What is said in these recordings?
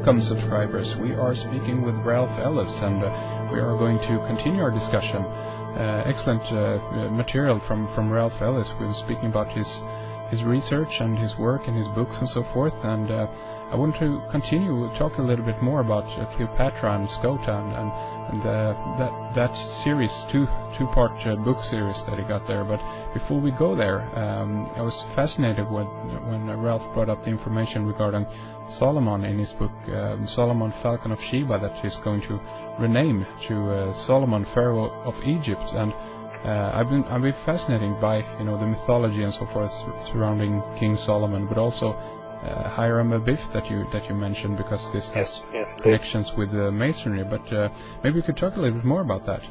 Welcome, subscribers. We are speaking with Ralph Ellis, and we are going to continue our discussion. Excellent material from Ralph Ellis. We're speaking about his research and his work and his books and so forth. And I want to continue talking a little bit more about Cleopatra and Scota and that series, two-part book series that he got there. But before we go there, I was fascinated when Ralph brought up the information regarding Solomon in his book, Solomon, Falcon of Sheba, that he's going to rename to Solomon, Pharaoh of Egypt. And I've been fascinated by the mythology and so forth surrounding King Solomon, but also Hiram Abiff that you mentioned, because this has connections with Masonry. But maybe you could talk a little bit more about that.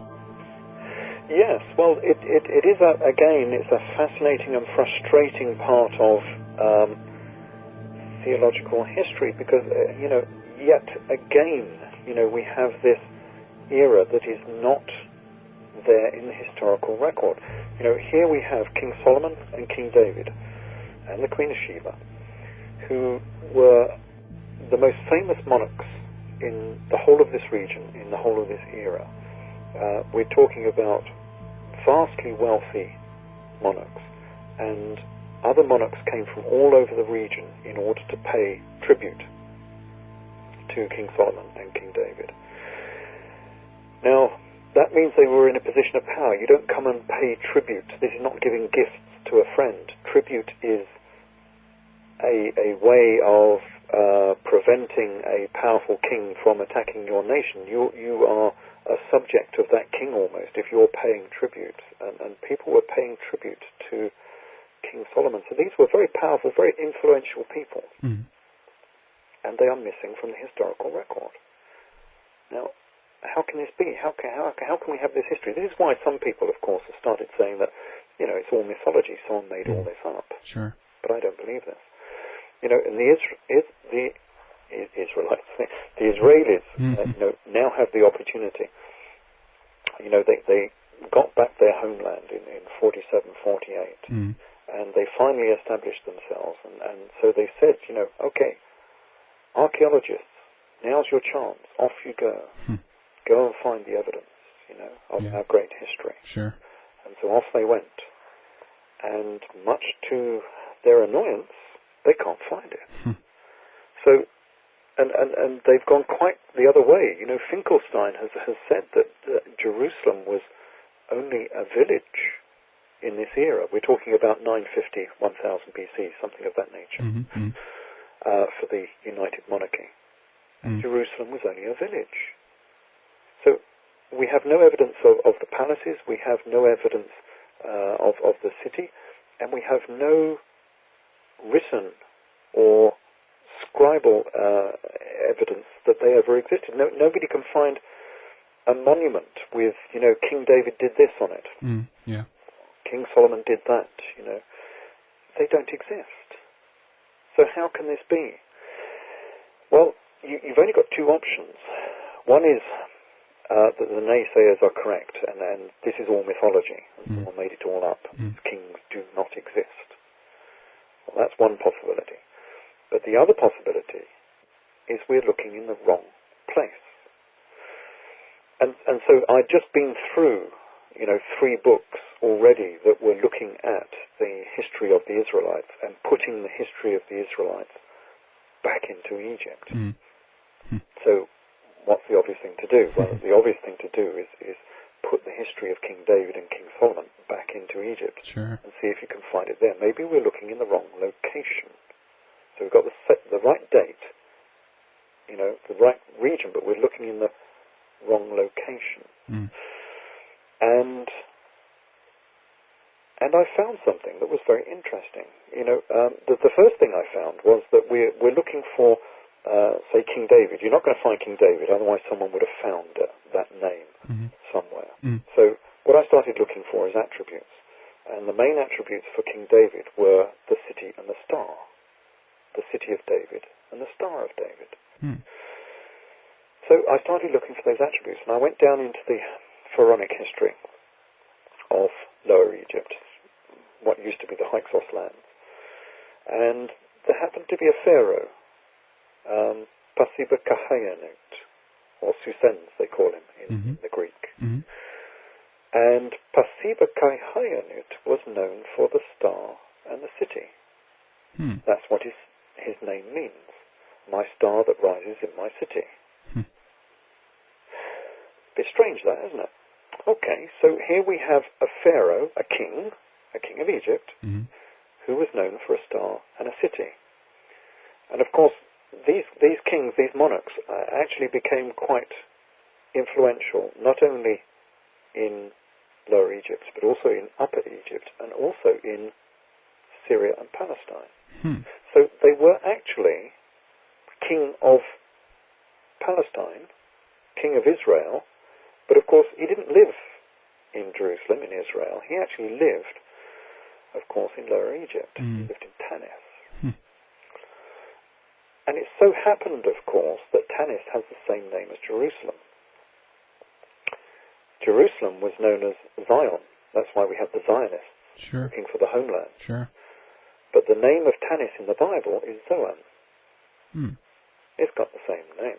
Yes, well, it is it's a fascinating and frustrating part of theological history, because yet again we have this era that is not there in the historical record. Here we have King Solomon and King David and the Queen of Sheba, who were the most famous monarchs in the whole of this region, in the whole of this era. We're talking about vastly wealthy monarchs, and other monarchs came from all over the region in order to pay tribute to King Solomon and King David. Now, that means they were in a position of power. You don't come and pay tribute. This is not giving gifts to a friend. Tribute is a way of preventing a powerful king from attacking your nation. You are a subject of that king almost if you're paying tribute. And people were paying tribute to King Solomon. So these were very powerful, very influential people. Mm. And they are missing from the historical record. Now, how can this be? How can we have this history? This is why some people, of course, have started saying that, it's all mythology. Someone made all this up. Sure. But I don't believe this. And the Israelites, the Israelis, now have the opportunity. They got back their homeland in 47, 48, and they finally established themselves. And so they said, okay, archaeologists, now's your chance. Off you go. Go and find the evidence, of our great history. Sure. And so off they went. And much to their annoyance, they can't find it. So, and they've gone quite the other way. Finkelstein has said that Jerusalem was only a village in this era. We're talking about 950, 1000 BC, something of that nature, for the United Monarchy. And Jerusalem was only a village. So we have no evidence of the palaces, we have no evidence of the city, and we have no written or scribal evidence that they ever existed. Nobody can find a monument with, King David did this on it. King Solomon did that, They don't exist. So how can this be? Well, you've only got two options. One is that the naysayers are correct, and this is all mythology. Someone made it all up. Kings do not exist. Well, that's one possibility. But the other possibility is we're looking in the wrong place. And so I'd just been through, 3 books already that were looking at the history of the Israelites and putting the history of the Israelites back into Egypt. So what's the obvious thing to do? Well, the obvious thing to do is put the history of King David and King Solomon back into Egypt. Sure. And see if you can find it there. Maybe we're looking in the wrong location. So we've got the right date, the right region, but we're looking in the wrong location. And I found something that was very interesting. The first thing I found was that we're looking for, say, King David. You're not going to find King David, otherwise someone would have found that name somewhere. So what I started looking for is attributes. And the main attributes for King David were the city and the star. The city of David and the star of David. So I started looking for those attributes, and I went down into the pharaonic history of Lower Egypt, what used to be the Hyksos lands. And there happened to be a pharaoh Pasibakahayanut, or Susens they call him in the Greek. Mm-hmm. And Pasibakahayanut was known for the star and the city. That's what his name means. My star that rises in my city. Bit strange that, isn't it? Okay, so here we have a pharaoh, a king of Egypt, who was known for a star and a city. And of course, these kings, these monarchs, actually became quite influential, not only in Lower Egypt, but also in Upper Egypt, and also in Syria and Palestine. So they were actually king of Palestine, king of Israel, but of course he didn't live in Jerusalem, in Israel. He actually lived, of course, in Lower Egypt. He lived in Tanis. And it so happened, of course, that Tanis has the same name as Jerusalem. Jerusalem was known as Zion. That's why we have the Zionists looking for the homeland. But the name of Tanis in the Bible is Zoan. It's got the same name.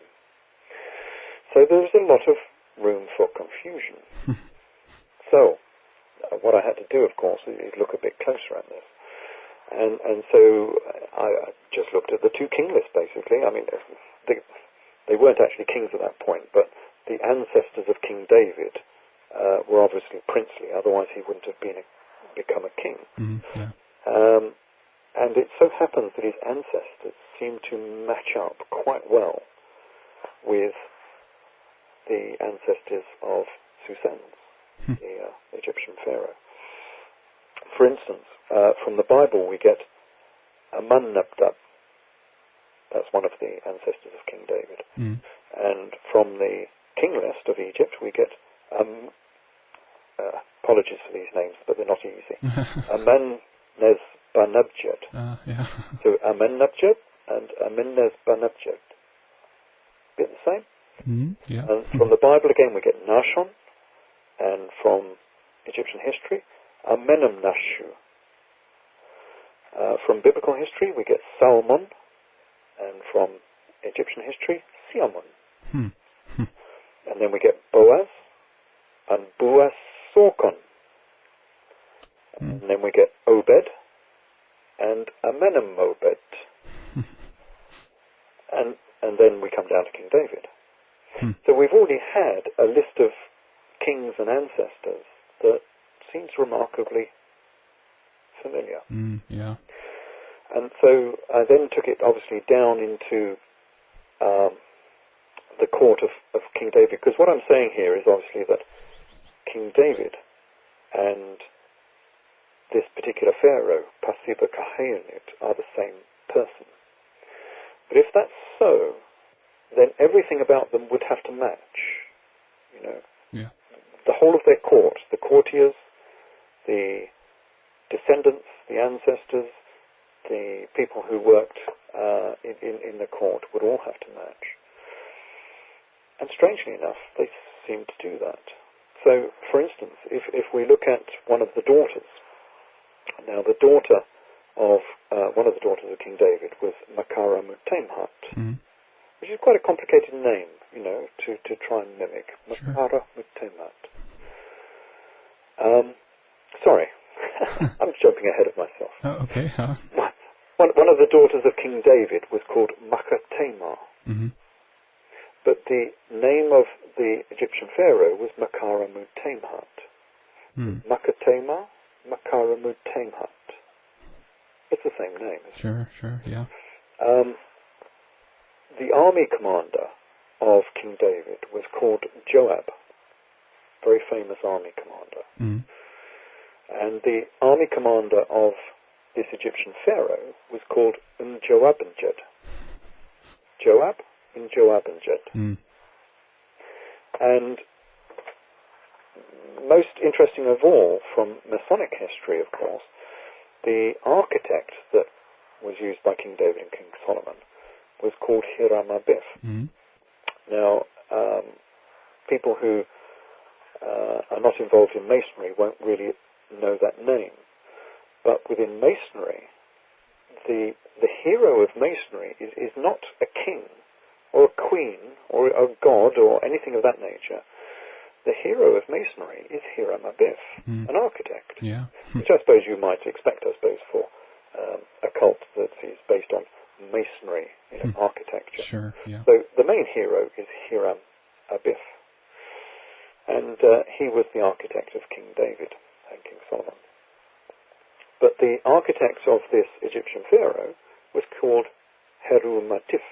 So there's a lot of room for confusion. So what I had to do, of course, is look a bit closer at this. And so I just looked at the two king lists, basically. I mean, they weren't actually kings at that point, but the ancestors of King David were obviously princely, otherwise he wouldn't have become a king. And it so happens that his ancestors seem to match up quite well with the ancestors of Susens, the Egyptian pharaoh. For instance, from the Bible we get Amannabdab. That's one of the ancestors of King David. And from the king list of Egypt we get, apologies for these names, but they're not easy, Amenez-Banabjed. So Amenabjed and Amenez-Banabjed. Bit the same? And from the Bible again we get Nashon, and from Egyptian history, Amenemnashu. From biblical history we get Salmon, and from Egyptian history, Siamon. And then we get Boaz, and Boaz-Sorkon. And then we get Obed, and Amenem-Obed. And then we come down to King David. So we've already had a list of kings and ancestors that seems remarkably familiar. And so I then took it obviously down into the court of King David, because what I'm saying here is obviously that King David and this particular pharaoh, Pasibakahayanut, are the same person. But if that's so, then everything about them would have to match. The whole of their court, the courtiers, the descendants, the ancestors, the people who worked in the court would all have to match. And strangely enough, they seem to do that. So, for instance, if we look at one of the daughters, now the daughter of one of the daughters of King David was Makara Mutemhat, which is quite a complicated name, to try and mimic. Makara Mutemhat. Sorry, I'm jumping ahead of myself. Okay. One of the daughters of King David was called Makatema. But the name of the Egyptian pharaoh was Makara Mutemhat. Makatema, Makara Mutemhat. It's the same name. Sure, yeah. The army commander of King David was called Joab, very famous army commander. And the army commander of this Egyptian pharaoh was called Joabinjed. Joab and Joabinjed. And most interesting of all, from Masonic history, of course, the architect that was used by King David and King Solomon was called Hiram Abiff. Now, people who are not involved in Masonry won't really know that name. But within Masonry, the hero of Masonry is not a king or a queen, or a god, or anything of that nature. The hero of Masonry is Hiram Abiff, an architect, which I suppose you might expect, for a cult that is based on Masonry, architecture. Sure, yeah. So the main hero is Hiram Abiff, and he was the architect of King David and King Solomon. But the architect of this Egyptian pharaoh was called Hiram Abiff.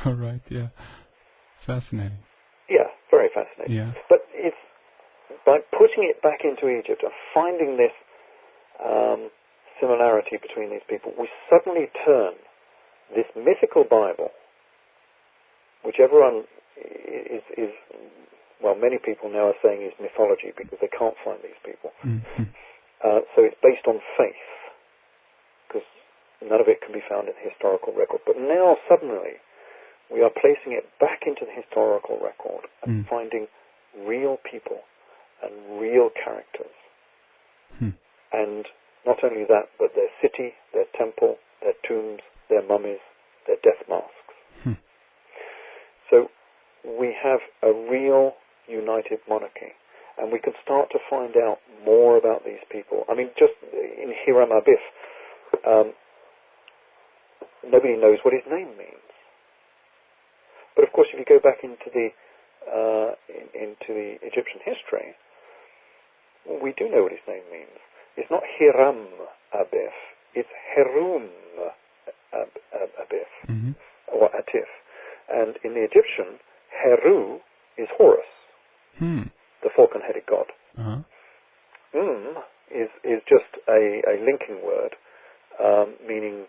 All right, yeah. Fascinating. Yeah, very fascinating. Yeah. But it's by putting it back into Egypt and finding this similarity between these people, we suddenly turn this mythical Bible, which everyone is well, many people now are saying is mythology because they can't find these people. So it's based on faith, because none of it can be found in the historical record. But now suddenly we are placing it back into the historical record and finding real people and real characters. And not only that, but their city, their temple, their tombs, their mummies, their death masks. So we have a real united monarchy, and we can start to find out more about these people. I mean, just in Hiram Abiff, nobody knows what his name means. But of course, if you go back into the Egyptian history, we do know what his name means. It's not Hiram Abiff, it's Hiram Abiff, or Atif. And in the Egyptian, Heru is Horus, the falcon-headed god. Is just a linking word, meaning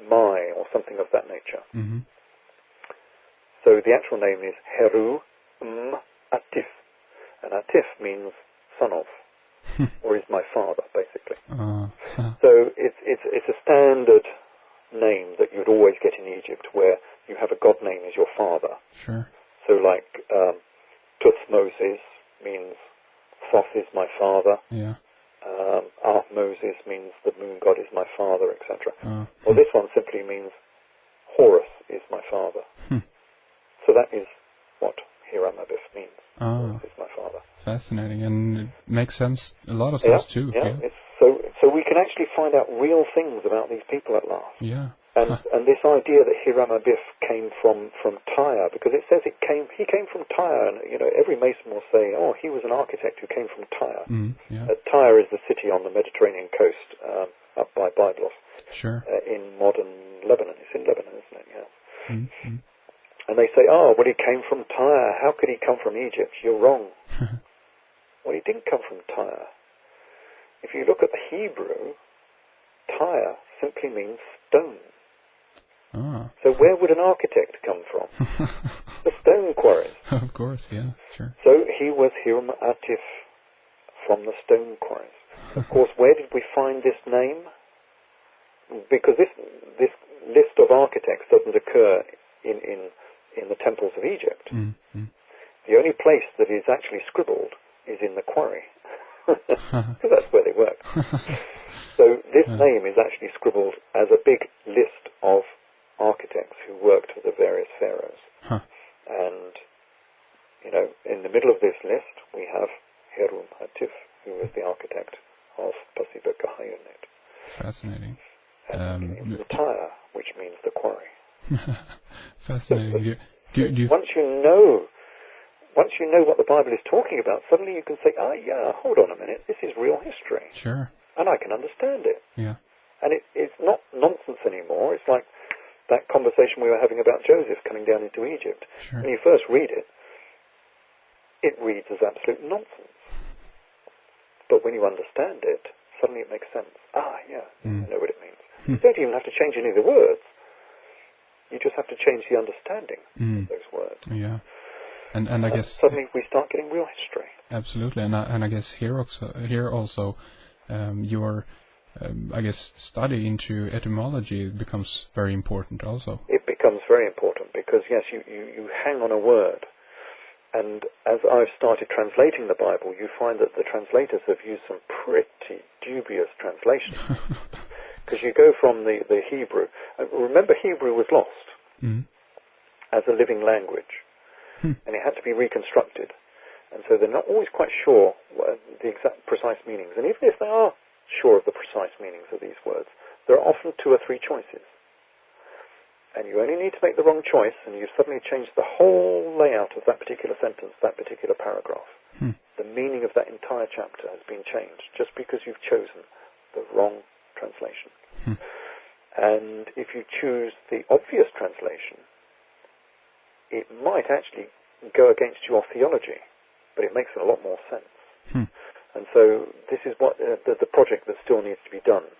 my, or something of that nature. So the actual name is Heru Atif, and Atif means son of, or is my father, basically. So it's a standard name that you'd always get in Egypt, where you have a god name as your father. Sure. So like Tuthmosis means Thoth is my father. Yeah. Moses means the moon god is my father, etc. Well, this one simply means Horus is my father. So that is what Hiram Abiff means. Horus is my father. Fascinating, and it makes sense, a lot of sense too. Yeah. So we can actually find out real things about these people at last. Yeah. And this idea that Hiram Abiff came from Tyre, because it says he came from Tyre, and every Mason will say, oh, he was an architect who came from Tyre. Tyre is the city on the Mediterranean coast, up by Byblos. Sure. In modern Lebanon. It's in Lebanon, isn't it? Yeah. And they say, oh, well, he came from Tyre. How could he come from Egypt? You're wrong. Well, he didn't come from Tyre. If you look at the Hebrew, Tyre simply means stone. So where would an architect come from? The stone quarries. Of course, yeah, sure. So he was Hiram Abiff from the stone quarries. Of course, where did we find this name? Because this list of architects doesn't occur in the temples of Egypt. The only place that is actually scribbled is in the quarry, because that's where they work. So this name is actually scribbled as a big list of architects who worked for the various pharaohs. And, in the middle of this list, we have Hiram Abiff, who was the architect of Pasiba Kahayunet. Fascinating. And Tyre, which means the quarry. Fascinating. Once you know what the Bible is talking about, suddenly you can say, hold on a minute, this is real history. Sure. And I can understand it. Yeah. And it's not nonsense anymore. It's like that conversation we were having about Joseph coming down into Egypt. Sure. When you first read it, it reads as absolute nonsense. But when you understand it, suddenly it makes sense. I know what it means. You don't even have to change any of the words. You just have to change the understanding of those words. Yeah. And I guess suddenly we start getting real history. Absolutely. And I guess here also your I guess study into etymology becomes very important also. It becomes very important because, yes, you hang on a word. And as I've started translating the Bible, you find that the translators have used some pretty dubious translations. Because you go from the Hebrew. Remember, Hebrew was lost. as a living language, and it had to be reconstructed. And so they're not always quite sure what the exact precise meanings. And even if they are sure of the precise meanings of these words, there are often 2 or 3 choices. And you only need to make the wrong choice, and you've suddenly changed the whole layout of that particular sentence, that particular paragraph. The meaning of that entire chapter has been changed just because you've chosen the wrong translation. And if you choose the obvious translation, it might actually go against your theology, but it makes a lot more sense. And so this is what the project that still needs to be done.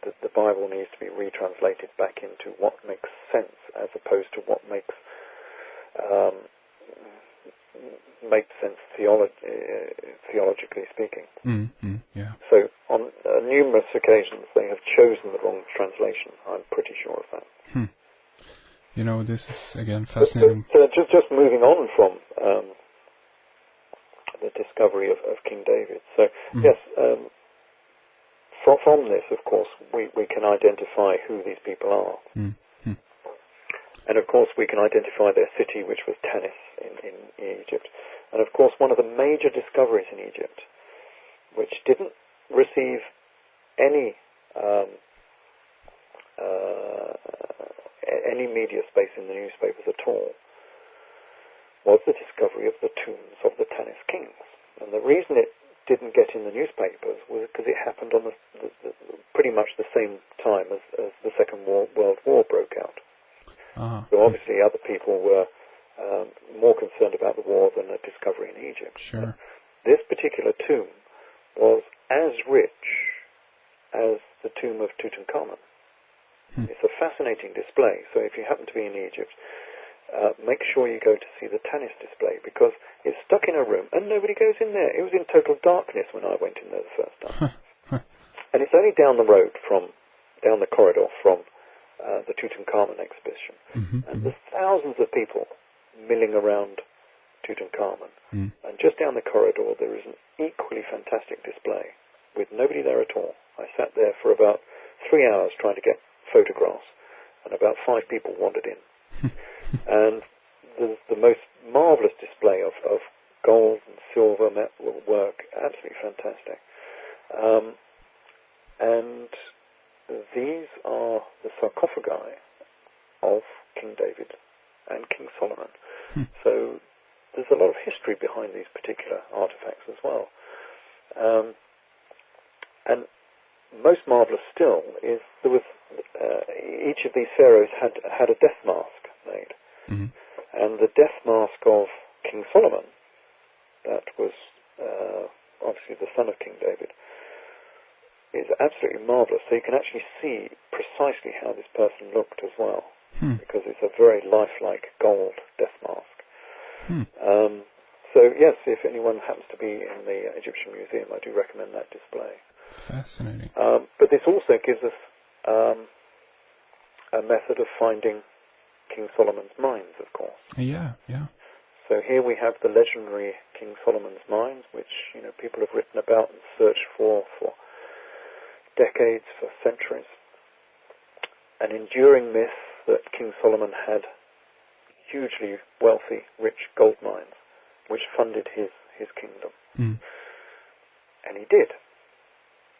The Bible needs to be retranslated back into what makes sense as opposed to what makes sense theologically speaking. Yeah. So on numerous occasions they have chosen the wrong translation. I'm pretty sure of that. You know, this is again fascinating. But just moving on from the discovery of King David. So yes, from this, of course, we can identify who these people are. And of course we can identify their city, which was Tanis in Egypt. And of course one of the major discoveries in Egypt, which didn't receive any media space in the newspapers at all, was the discovery of the tombs of the Tanis kings. And the reason it didn't get in the newspapers was because it happened on pretty much the same time as the Second World War broke out. So obviously other people were more concerned about the war than the discovery in Egypt. Sure. This particular tomb was as rich as the tomb of Tutankhamun. It's a fascinating display. So if you happen to be in Egypt, make sure you go to see the Tanis display, because it's stuck in a room and nobody goes in there. It was in total darkness when I went in there the first time. And it's only down the corridor from the Tutankhamun exhibition. And there's thousands of people milling around Tutankhamun. And just down the corridor there is an equally fantastic display with nobody there at all. I sat there for about 3 hours trying to get photographs, and about 5 people wandered in. And there's the most marvellous display of gold and silver metal work, absolutely fantastic. And these are the sarcophagi of King David and King Solomon. So there's a lot of history behind these particular artifacts as well. And most marvellous still is there was each of these pharaohs had a death mask made, and the death mask of King Solomon, that was obviously the son of King David, is absolutely marvellous. So you can actually see precisely how this person looked as well, because it's a very lifelike gold death mask. So yes, if anyone happens to be in the Egyptian Museum, I do recommend that display. Fascinating. But this also gives us a method of finding King Solomon's mines, of course. Yeah. So here we have the legendary King Solomon's mines, which people have written about and searched for decades, for centuries. An enduring myth that King Solomon had hugely wealthy, rich gold mines, which funded his kingdom. And he did.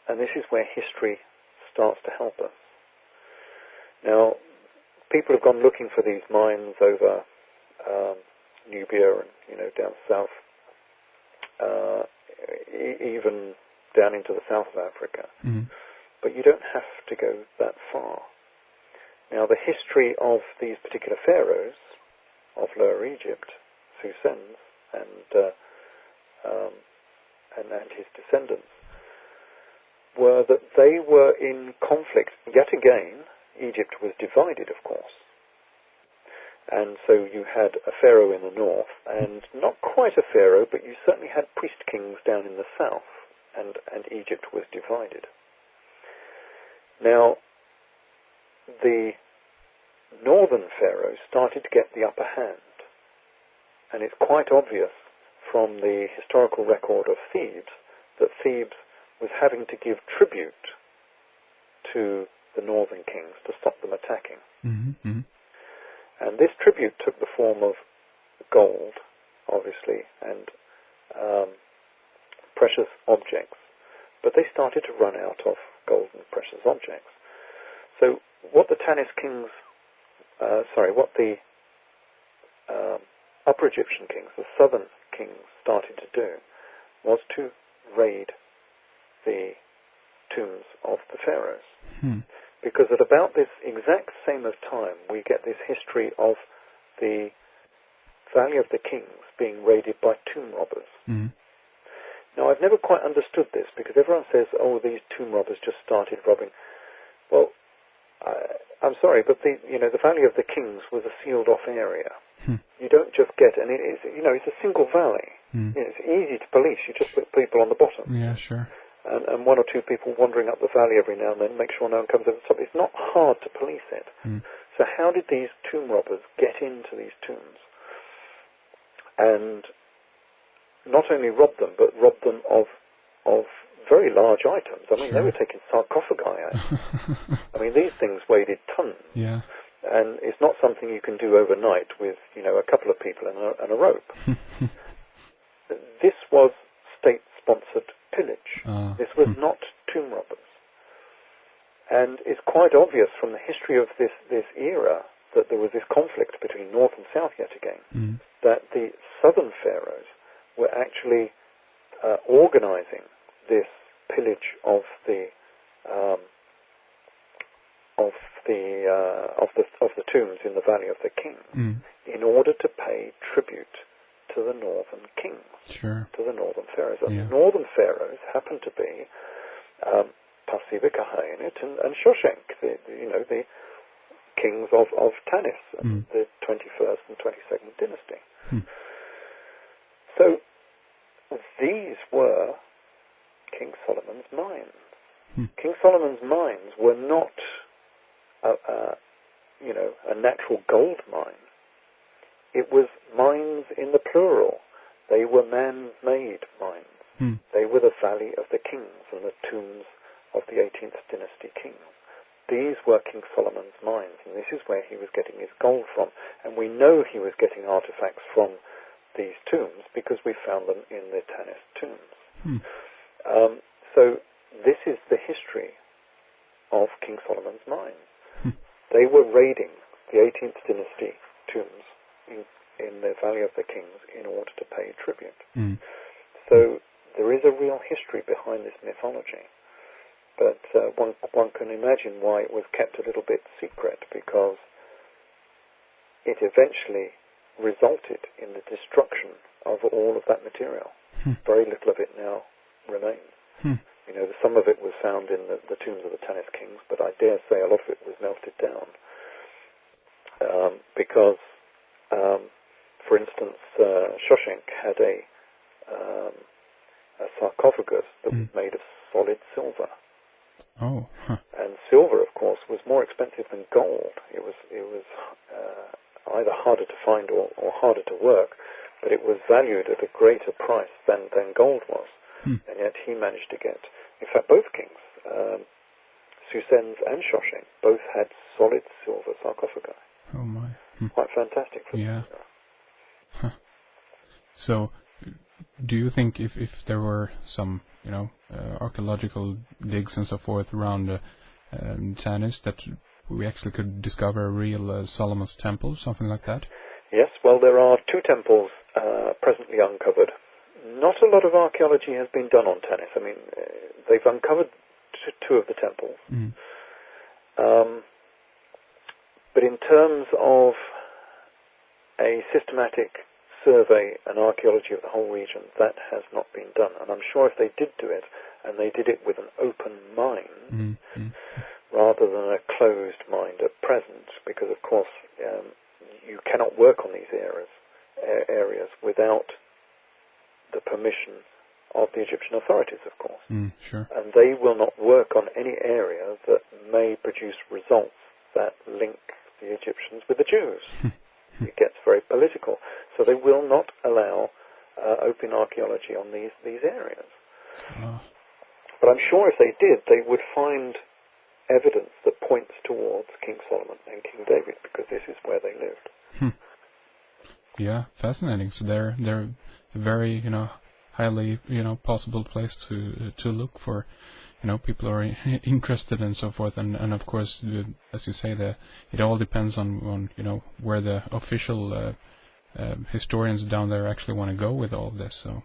And this is where history starts to help us. Now, people have gone looking for these mines over Nubia and down south, even down into the south of Africa. But you don't have to go that far. Now, the history of these particular pharaohs of Lower Egypt, Susens, and his descendants, were that they were in conflict. Yet again, Egypt was divided, of course. And so you had a pharaoh in the north, and not quite a pharaoh, but you certainly had priest kings down in the south, and Egypt was divided. Now, the northern pharaohs started to get the upper hand, and it's quite obvious from the historical record of Thebes that Thebes was having to give tribute to the northern kings to stop them attacking. And this tribute took the form of gold, obviously, and precious objects. But they started to run out of gold and precious objects. So what the Tanis kings, what the Upper Egyptian kings, the southern kings, started to do was to raid the tombs of the pharaohs. Because at about this exact same of time, we get this history of the Valley of the Kings being raided by tomb robbers. Now, I've never quite understood this, because everyone says, oh, these tomb robbers just started robbing. Well, I'm sorry, but the Valley of the Kings was a sealed-off area. You don't just get, and it's a single valley. It's easy to police. You just put people on the bottom. Yeah, sure. And one or two people wandering up the valley every now and then, make sure no one comes over the top. It's not hard to police it. So how did these tomb robbers get into these tombs and not only rob them, but rob them of very large items? I mean, they were taking sarcophagi out. I mean, these things weighed tons. Yeah. And it's not something you can do overnight with, a couple of people and a rope. This was state-sponsored pillage. This was not tomb robbers. And it's quite obvious from the history of this era that there was this conflict between North and South yet again, that the southern pharaohs were actually organizing this pillage of the tombs in the Valley of the Kings in order to pay tribute to the northern kings, to the northern pharaohs. And the northern pharaohs happened to be Pasiba Kahayanit and Shoshenq, the kings of Tanis, the 21st and 22nd dynasty. So these were King Solomon's mines. King Solomon's mines were not a natural gold mine. It was mines in the plural. They were man-made mines. They were the Valley of the Kings and the tombs of the 18th dynasty kings. These were King Solomon's mines, and this is where he was getting his gold from. And we know he was getting artifacts from these tombs because we found them in the Tanis tombs. So this is the history of King Solomon's mines. They were raiding the 18th dynasty tombs in the Valley of the Kings in order to pay tribute. So there is a real history behind this mythology. But one can imagine why it was kept a little bit secret, because it eventually resulted in the destruction of all of that material. Very little of it now remains. Some of it was found in the tombs of the Tanis kings, but I dare say a lot of it was melted down. Because, for instance, Shoshenq had a sarcophagus that was made of solid silver. And silver, of course, was more expensive than gold. It was either harder to find or harder to work, but it was valued at a greater price than gold was. And yet he managed to get, in fact, both kings, Susens and Shoshenq, both had solid silver sarcophagi. Oh my! Quite fantastic for them. So, do you think if there were some archaeological digs and so forth around Tanis, that we actually could discover a real Solomon's temple, something like that? Yes, well, there are two temples presently uncovered. Not a lot of archaeology has been done on Tanis. I mean, they've uncovered two of the temples. But in terms of a systematic survey and archaeology of the whole region, that has not been done. And I'm sure if they did do it, and they did it with an open mind, rather than a closed mind at present, because of course you cannot work on these areas without the permission of the Egyptian authorities, of course. And they will not work on any area that may produce results that link the Egyptians with the Jews. It gets very political. So they will not allow open archaeology on these areas. But I'm sure if they did, they would find evidence that points towards King Solomon and King David, because this is where they lived. Yeah, fascinating. So they're a very highly possible place to look for people who are interested and so forth, and of course, as you say, it all depends on where the official historians down there actually want to go with all of this. So.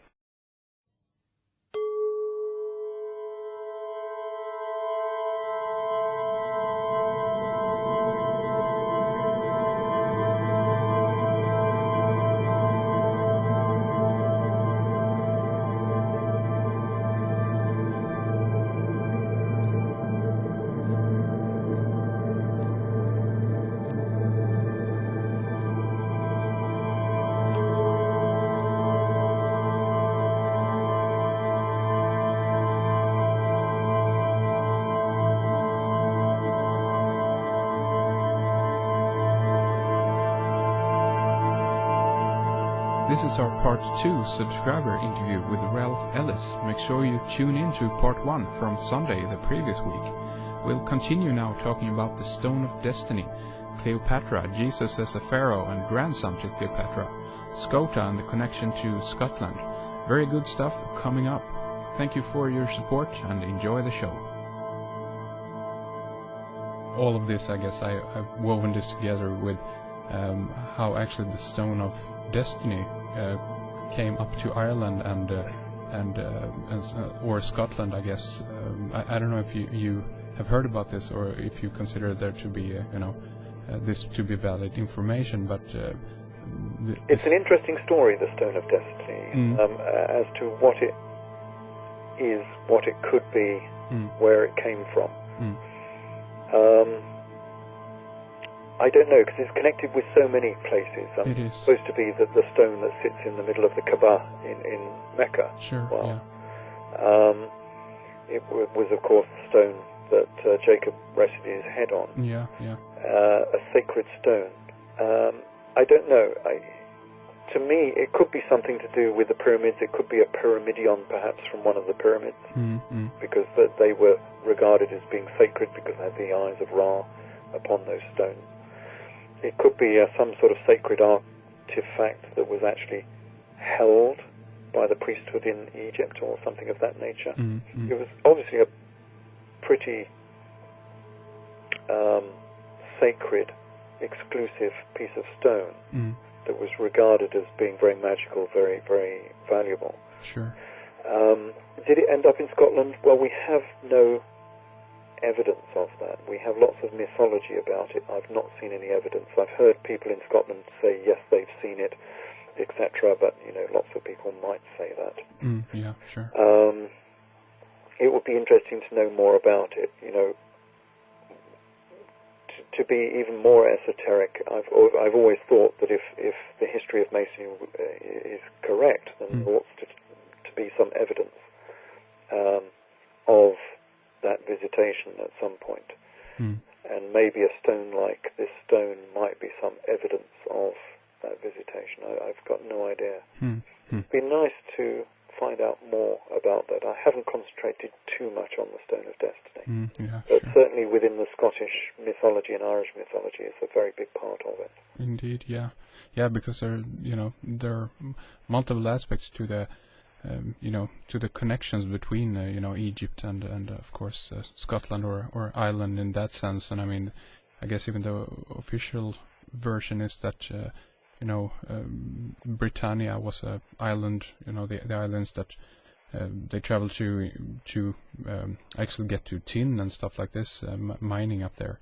This is our Part 2 subscriber interview with Ralph Ellis. Make sure you tune in to Part 1 from Sunday the previous week. We'll continue now talking about the Stone of Destiny, Cleopatra, Jesus as a pharaoh and grandson to Cleopatra, Scota and the connection to Scotland. Very good stuff coming up. Thank you for your support and enjoy the show. All of this, I guess, I've woven this together with how actually the Stone of Destiny came up to Ireland or Scotland, I guess. I don't know if you have heard about this, or if you consider there to be this to be valid information, but it's an interesting story, the Stone of Destiny, as to what it is, what it could be, where it came from. I don't know, because it's connected with so many places. It is supposed to be the stone that sits in the middle of the Kaaba in Mecca. Sure. Well, it was, of course, the stone that Jacob rested his head on. Yeah. A sacred stone. I don't know. To me, it could be something to do with the pyramids. It could be a pyramidion, perhaps, from one of the pyramids, because they were regarded as being sacred because they had the eyes of Ra upon those stones. It could be some sort of sacred artifact that was actually held by the priesthood in Egypt or something of that nature. It was obviously a pretty sacred, exclusive piece of stone that was regarded as being very magical, very, very valuable. Sure. Did it end up in Scotland? Well, we have no evidence of that. We have lots of mythology about it. I've not seen any evidence. I've heard people in Scotland say yes, they've seen it, etc. But lots of people might say that. Yeah, sure. It would be interesting to know more about it. To be even more esoteric, I've always thought that if the history of Masonry is correct, then there ought to be some evidence of that visitation at some point. And maybe a stone like this stone might be some evidence of that visitation. I've got no idea. It'd be nice to find out more about that. I haven't concentrated too much on the Stone of Destiny. But certainly within the Scottish mythology and Irish mythology, it's a very big part of it. Indeed, yeah. Yeah, because there are multiple aspects to the to the connections between Egypt and of course Scotland or Ireland in that sense. And I mean, I guess even the official version is that Britannia was a island. The islands that they traveled to actually get to tin and stuff like this, mining up there.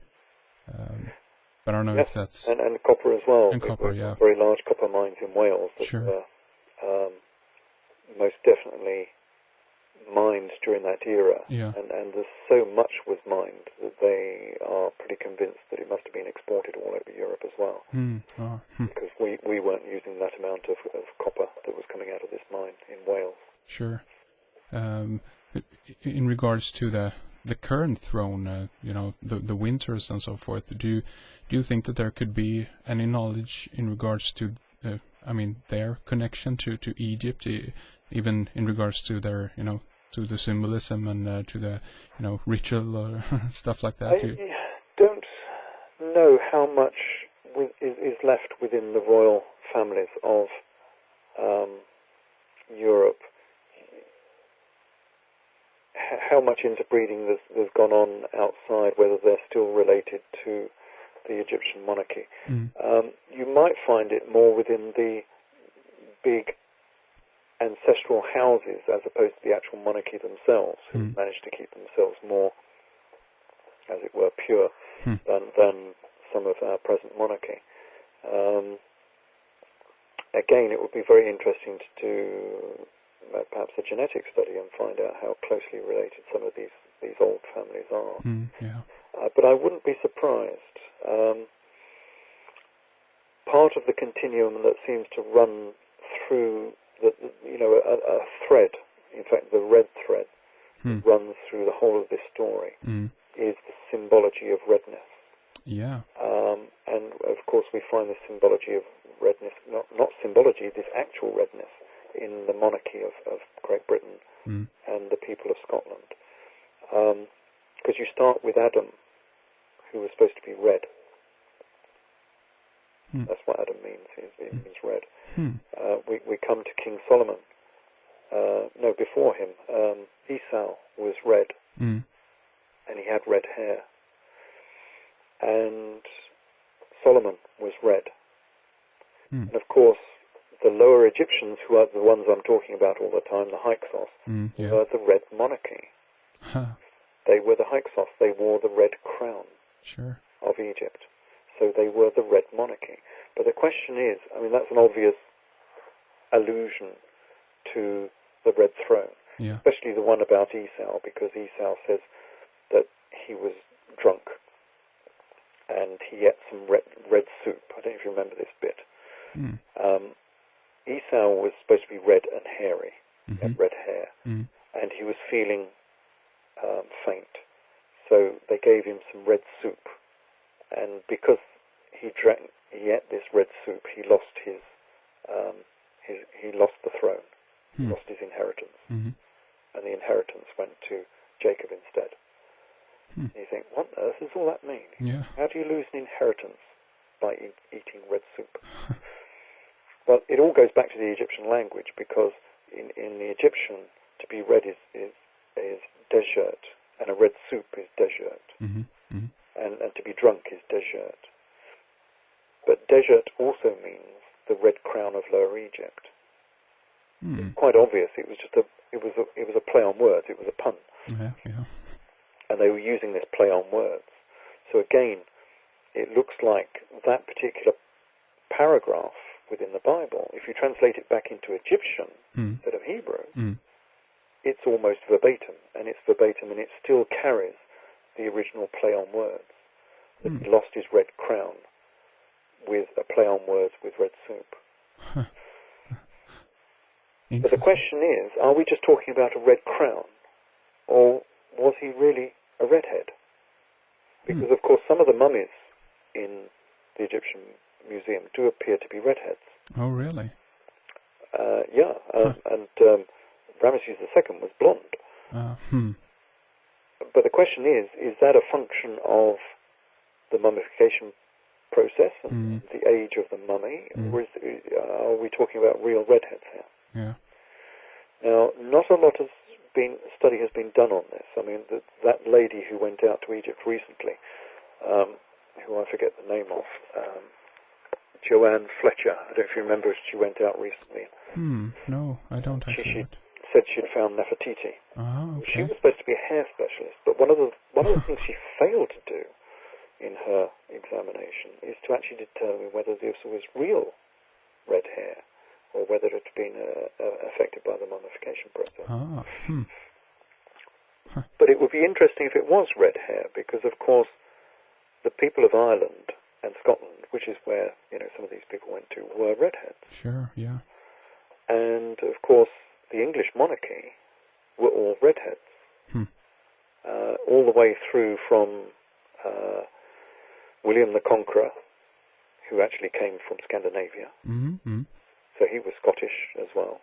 But I don't know if that's and copper as well. And copper, yeah. Very large copper mines in Wales that were most definitely mined during that era. Yeah. And there's so much was mined that they are pretty convinced that it must have been exported all over Europe as well. Because we weren't using that amount of copper that was coming out of this mine in Wales. Sure. In regards to the current throne, the Winters and so forth, do you think that there could be any knowledge in regards to their connection to Egypt, even in regards to their to the symbolism and to the ritual or stuff like that? I don't know how much is left within the royal families of Europe. How much interbreeding there's gone on outside, whether they're still related to the Egyptian monarchy. You might find it more within the big ancestral houses as opposed to the actual monarchy themselves, who managed to keep themselves more, as it were, pure than some of our present monarchy. Again, it would be very interesting to do perhaps a genetic study and find out how closely related some of these old families are. But I wouldn't be surprised. Part of the continuum that seems to run through a thread, in fact the red thread, that runs through the whole of this story, is the symbology of redness. And of course we find the symbology of redness, not symbology, this actual redness, in the monarchy of Great Britain and the people of Scotland. Because you start with Adam, who was supposed to be red. That's what Adam means. It means red. We come to King Solomon. No, before him, Esau was red, and he had red hair. And Solomon was red. And of course, the lower Egyptians, who are the ones I'm talking about all the time, the Hyksos, were the red monarchy. They were the Hyksos. They wore the red crown of Egypt. So they were the red monarchy. But the question is, I mean, that's an obvious allusion to the red throne, especially the one about Esau, because Esau says that he was drunk and he ate some red soup. I don't know if you remember this bit. Esau was supposed to be red and hairy, had red hair, and he was feeling faint. So they gave him some red soup, and because he ate this red soup, he lost he lost the throne, he lost his inheritance, and the inheritance went to Jacob instead. You think, what on earth does all that mean? How do you lose an inheritance by eating red soup? Well, it all goes back to the Egyptian language, because in the Egyptian, to be red is desert, and a red soup is desert, and to be drunk is desert. But desert also means the red crown of Lower Egypt. It's quite obvious. It was just it was a play on words. It was a pun, and they were using this play on words. So again, it looks like that particular paragraph within the Bible, if you translate it back into Egyptian instead of Hebrew, it's almost verbatim, and it still carries the original play on words. That he lost his red crown with a play on words with red soup. But the question is, are we just talking about a red crown, or was he really a redhead? Because of course some of the mummies in the Egyptian museum do appear to be redheads. Oh, really? And Ramesses II was blonde. But the question is that a function of the mummification process and the age of the mummy, or are we talking about real redheads here? Now, not a lot study has been done on this. I mean, that lady who went out to Egypt recently, who I forget the name of, Joanne Fletcher. I don't know if you remember, she went out recently. No, I don't actually. She said she'd found Nefertiti. Okay. She was supposed to be a hair specialist, but one of the things she failed to do in her examination is to actually determine whether this was real red hair or whether it had been affected by the mummification process. But it would be interesting if it was red hair, because of course the people of Ireland and Scotland, which is where some of these people went to, were redheads. Sure, yeah. And of course the English monarchy were all redheads, all the way through from William the Conqueror, who actually came from Scandinavia. So he was Scottish as well.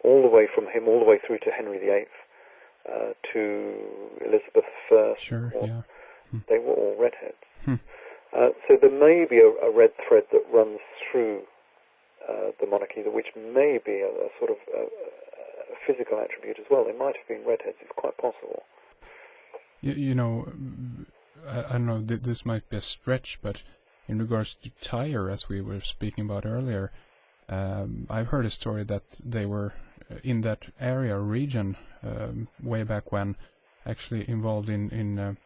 All the way from him all the way through to Henry VIII, to Elizabeth I. Sure, yeah. They were all redheads. So there may be a red thread that runs through the monarchy, which may be a sort of a physical attribute as well. They might have been redheads. It's quite possible. You know, I don't know, this might be a stretch, but in regards to Tyre, as we were speaking about earlier, I've heard a story that they were in that area, region, way back when, actually involved in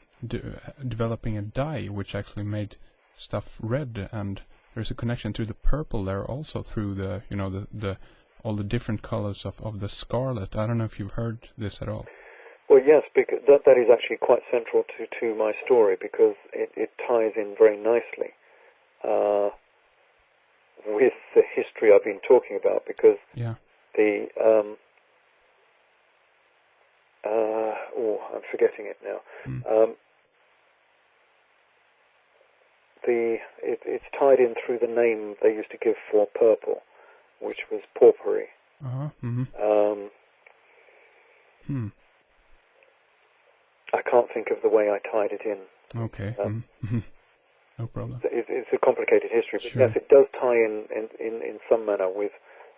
developing a dye which actually made stuff red, and there's a connection to the purple there also through the, you know, the all the different colors of the scarlet. I don't know if you've heard this at all. Well, yes, because that is actually quite central to my story, because it ties in very nicely with the history I've been talking about, because the I'm forgetting it now. It's tied in through the name they used to give for purple, which was porphyry. I can't think of the way I tied it in. Okay. No problem. It's a complicated history, but sure. yes, it does tie in some manner with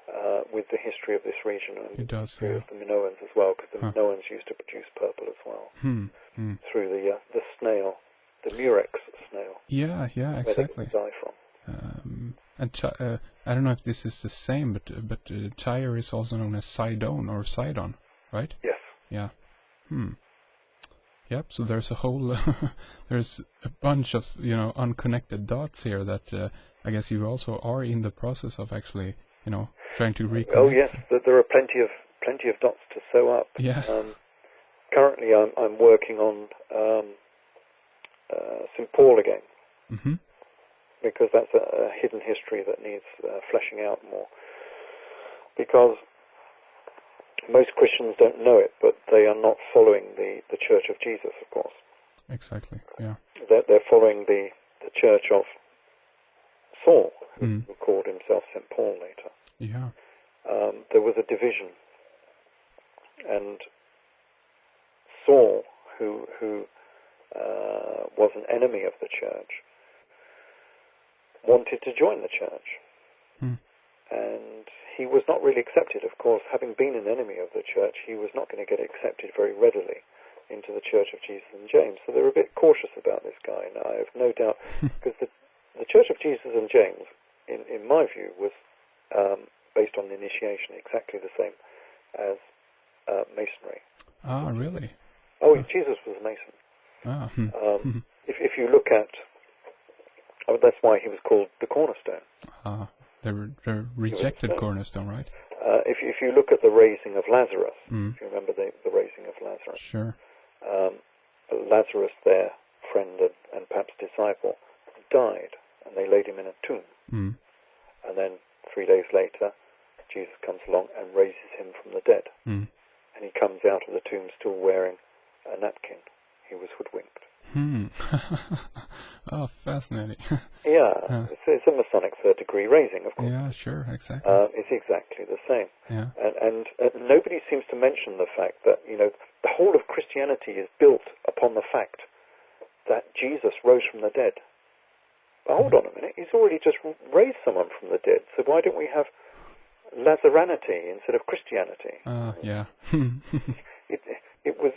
the history of this region and it does, the Minoans as well, because the Minoans used to produce purple as well through the snail, the murex snail. Yeah, exactly. Where they dye from. And I don't know if this is the same, but Tyre is also known as Sidon or Sidon, right? Yes. Yeah. Yep. So there's a whole, there's a bunch of unconnected dots here that I guess you also are in the process of actually trying to reconnect. Oh yes, there are plenty of dots to sew up. Yeah. Currently, I'm working on St. Paul again, because that's a hidden history that needs fleshing out more. Because most Christians don't know it, but they are not following the Church of Jesus, of course. Exactly, yeah. They're following the Church of Saul, who called himself St. Paul later. Yeah. There was a division, and Saul, who was an enemy of the Church, wanted to join the Church. And he was not really accepted, of course. Having been an enemy of the Church, he was not going to get accepted very readily into the Church of Jesus and James. So they're a bit cautious about this guy. Now, I have no doubt, because the Church of Jesus and James, in my view, was based on initiation exactly the same as Masonry. Ah, really? Oh, Jesus was a Mason. Ah. If you look at, that's why he was called the Cornerstone. Ah. The rejected cornerstone, right? If you look at the raising of Lazarus, if you remember the raising of Lazarus, sure. Lazarus, their friend and perhaps disciple, died, and they laid him in a tomb. And then 3 days later, Jesus comes along and raises him from the dead. And he comes out of the tomb still wearing a napkin. He was hoodwinked. Oh, fascinating. Yeah, it's a Masonic third-degree raising, of course. Yeah, sure, exactly. It's exactly the same. Yeah. And nobody seems to mention the fact that, the whole of Christianity is built upon the fact that Jesus rose from the dead. But hold on a minute, he's already just raised someone from the dead, so why don't we have Lazaranity instead of Christianity? Yeah.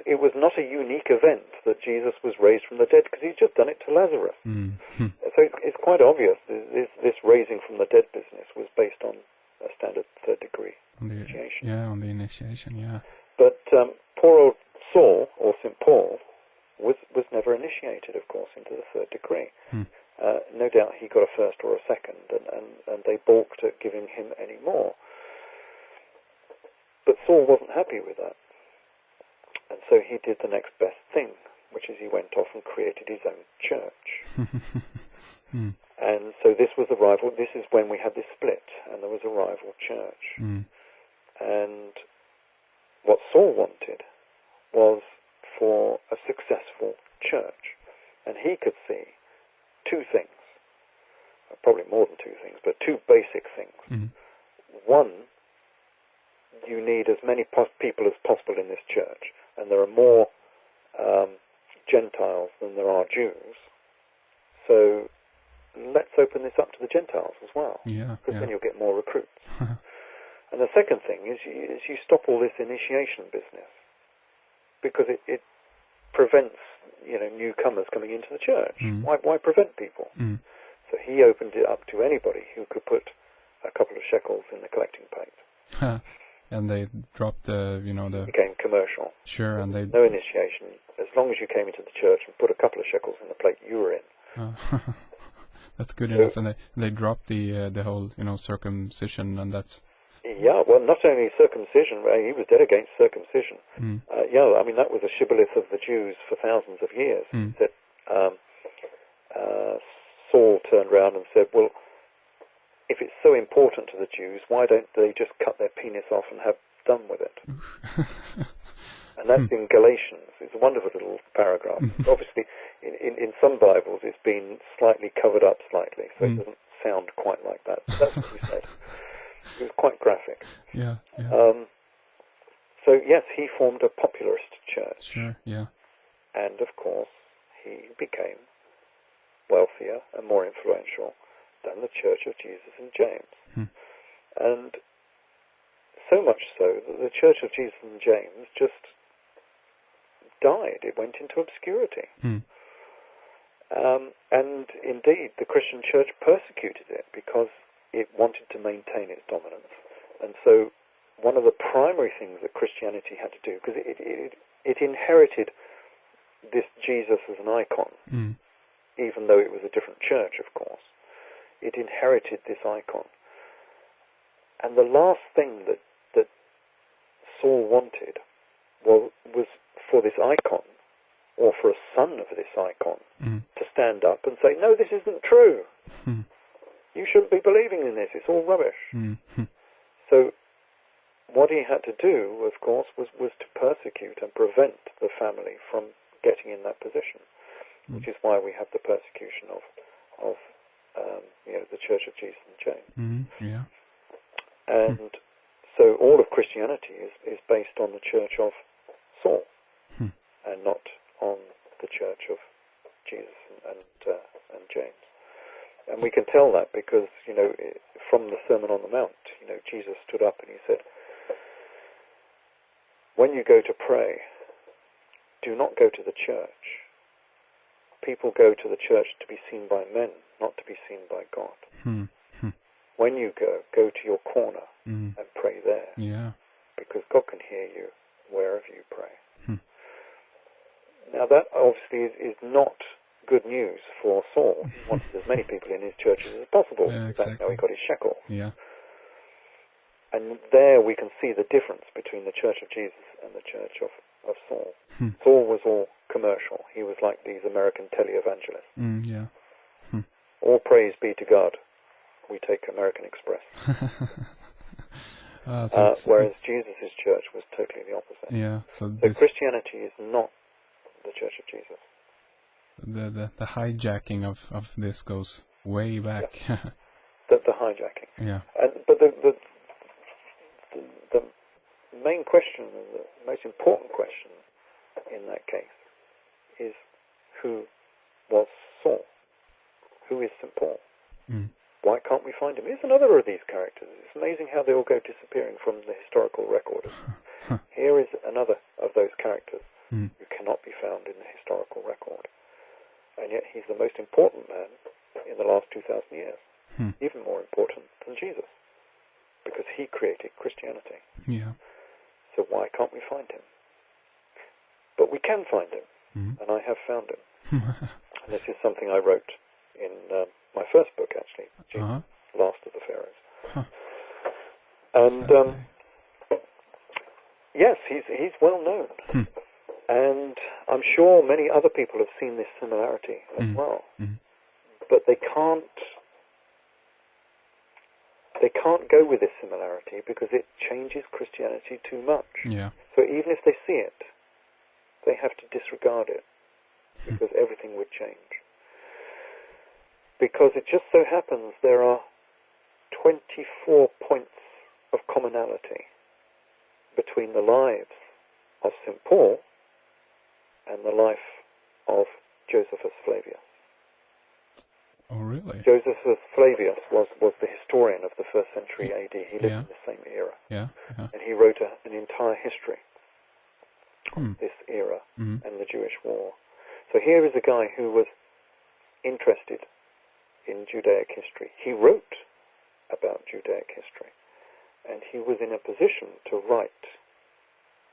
It was not a unique event that Jesus was raised from the dead, because he's just done it to Lazarus. So it's quite obvious this raising from the dead business was based on a standard third degree initiation. Yeah, on the initiation, yeah. But poor old Saul, or St. Paul, was never initiated, of course, into the third degree. No doubt he got a first or a second, and they balked at giving him any more. But Saul wasn't happy with that. And so he did the next best thing, which is he went off and created his own church. And so this was the rival. This is when we had this split, and there was a rival church. And what Saul wanted was for a successful church. And he could see two things, probably more than two things, but two basic things. One, you need as many people as possible in this church, and there are more Gentiles than there are Jews, so let's open this up to the Gentiles as well, because then you'll get more recruits. And the second thing is you stop all this initiation business, because it prevents newcomers coming into the church. Why prevent people? So he opened it up to anybody who could put a couple of shekels in the collecting plate. And they dropped the It became commercial. Sure, and they no initiation. As long as you came into the church and put a couple of shekels in the plate, you were in. That's good enough, and they dropped the whole circumcision, and that's. Yeah, well, not only circumcision, he was dead against circumcision. I mean, that was a shibboleth of the Jews for thousands of years. That Saul turned around and said, well, if it's so important to the Jews, why don't they just cut their penis off and have done with it? And that's in Galatians. It's a wonderful little paragraph. Obviously, in some Bibles, it's been slightly covered up slightly, so it doesn't sound quite like that. That's what he said. It was quite graphic. Yeah. So, yes, he formed a popularist church. Sure, yeah. And, of course, he became wealthier and more influential than the Church of Jesus and James. And so much so that the Church of Jesus and James just died. It went into obscurity. And indeed, the Christian church persecuted it because it wanted to maintain its dominance. And so one of the primary things that Christianity had to do, because it inherited this Jesus as an icon, even though it was a different church, of course. It inherited this icon. And the last thing that Saul wanted was for this icon, or for a son of this icon, to stand up and say, no, this isn't true. You shouldn't be believing in this. It's all rubbish. So what he had to do, of course, was to persecute and prevent the family from getting in that position, which is why we have the persecution of the Church of Jesus and James. And so all of Christianity is based on the Church of Saul, and not on the Church of Jesus and James. And we can tell that because, from the Sermon on the Mount, Jesus stood up and he said, when you go to pray, do not go to the church. People go to the church to be seen by men, not to be seen by God. When you go to your corner and pray there. Yeah. Because God can hear you wherever you pray. Now that obviously is not good news for Saul. He wanted as many people in his churches as possible. Yeah, exactly. That's how he got his shekel. Yeah. And there we can see the difference between the Church of Jesus and the Church of Saul. Saul was all commercial. He was like these American televangelists. All praise be to God. We take American Express. Whereas Jesus' church was totally the opposite. Yeah. So Christianity is not the Church of Jesus. The hijacking of this goes way back. Yeah. the hijacking. Yeah. But the main question, the most important question in that case, is who was Saul? Who is St. Paul? Why can't we find him? Here's another of these characters. It's amazing how they all go disappearing from the historical record. Here is another of those characters who cannot be found in the historical record. And yet he's the most important man in the last 2,000 years. Even more important than Jesus. Because he created Christianity. Yeah. So why can't we find him? But we can find him. And I have found him. And this is something I wrote in my first book, actually, Jesus, Last of the Pharaohs. And yes, he's well known. And I'm sure many other people have seen this similarity as well. But they can't go with this similarity because it changes Christianity too much. Yeah. So even if they see it, they have to disregard it because everything would change. Because it just so happens there are 24 points of commonality between the lives of St. Paul and the life of Josephus Flavius. Oh, really? Josephus Flavius was the historian of the 1st century AD. He lived in the same era. Yeah. And he wrote an entire history of this era Mm. and the Jewish war. So here is a guy who was interested in Judaic history. He wrote about Judaic history. And he was in a position to write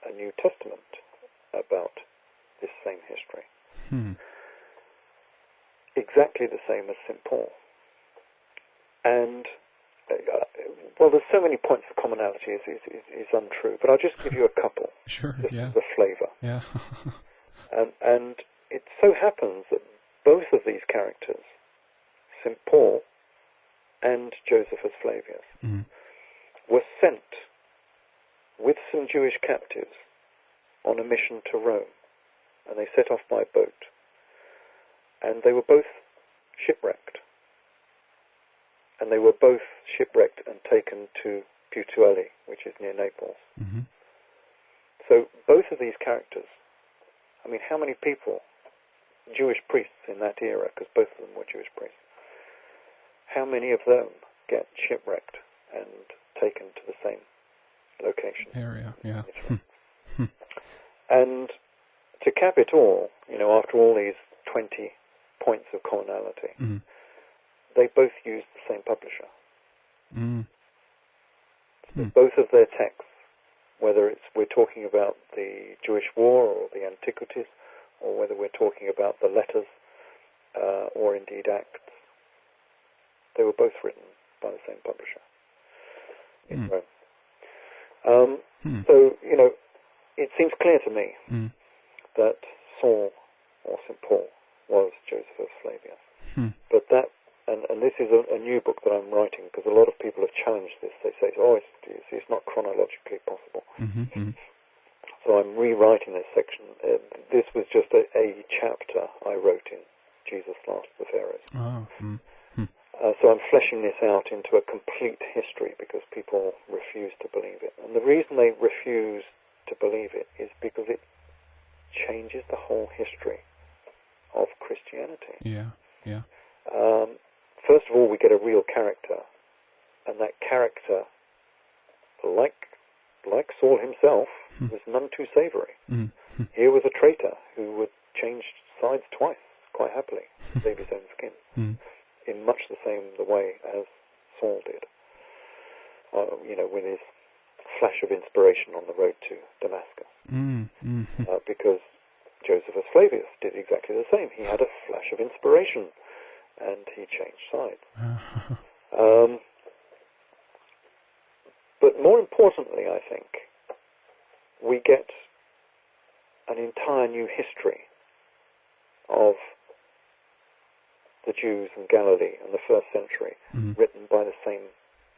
a New Testament about this same history. Exactly the same as St. Paul. And, well, there's so many points of commonality is untrue, but I'll just give you a couple. Sure, just yeah. as a flavour. Yeah. And it so happens that both of these characters, St. Paul and Josephus Flavius, were sent with some Jewish captives on a mission to Rome. And they set off by boat. And they were both shipwrecked. And they were both shipwrecked and taken to Puteoli, which is near Naples. Mm-hmm. So both of these characters, I mean, how many people, Jewish priests in that era, because both of them were Jewish priests, how many of them get shipwrecked and taken to the same location? Area, yeah. And to cap it all, after all these 20 points of commonality, they both used the same publisher. So both of their texts, whether we're talking about the Jewish War or the Antiquities, or whether we're talking about the letters or indeed Acts, they were both written by the same publisher in Rome. So, it seems clear to me that Saul, or St. Paul, was Josephus Flavius. But that, and this is a new book that I'm writing, because a lot of people have challenged this. They say, it's not chronologically possible. So I'm rewriting this section. This was just a chapter I wrote in Jesus' Last of the Pharaohs. So I'm fleshing this out into a complete history because people refuse to believe it. And the reason they refuse to believe it is because it changes the whole history of Christianity. Yeah. First of all, we get a real character, and that character, like Saul himself, was none too savory. Here was a traitor who would change sides twice, quite happily, to save his own skin, in much the same way as Saul did, with his flash of inspiration on the road to Damascus. Because Josephus Flavius did exactly the same. He had a flash of inspiration, and he changed sides. But more importantly, I think, we get an entire new history of the Jews in Galilee in the 1st century, written by the same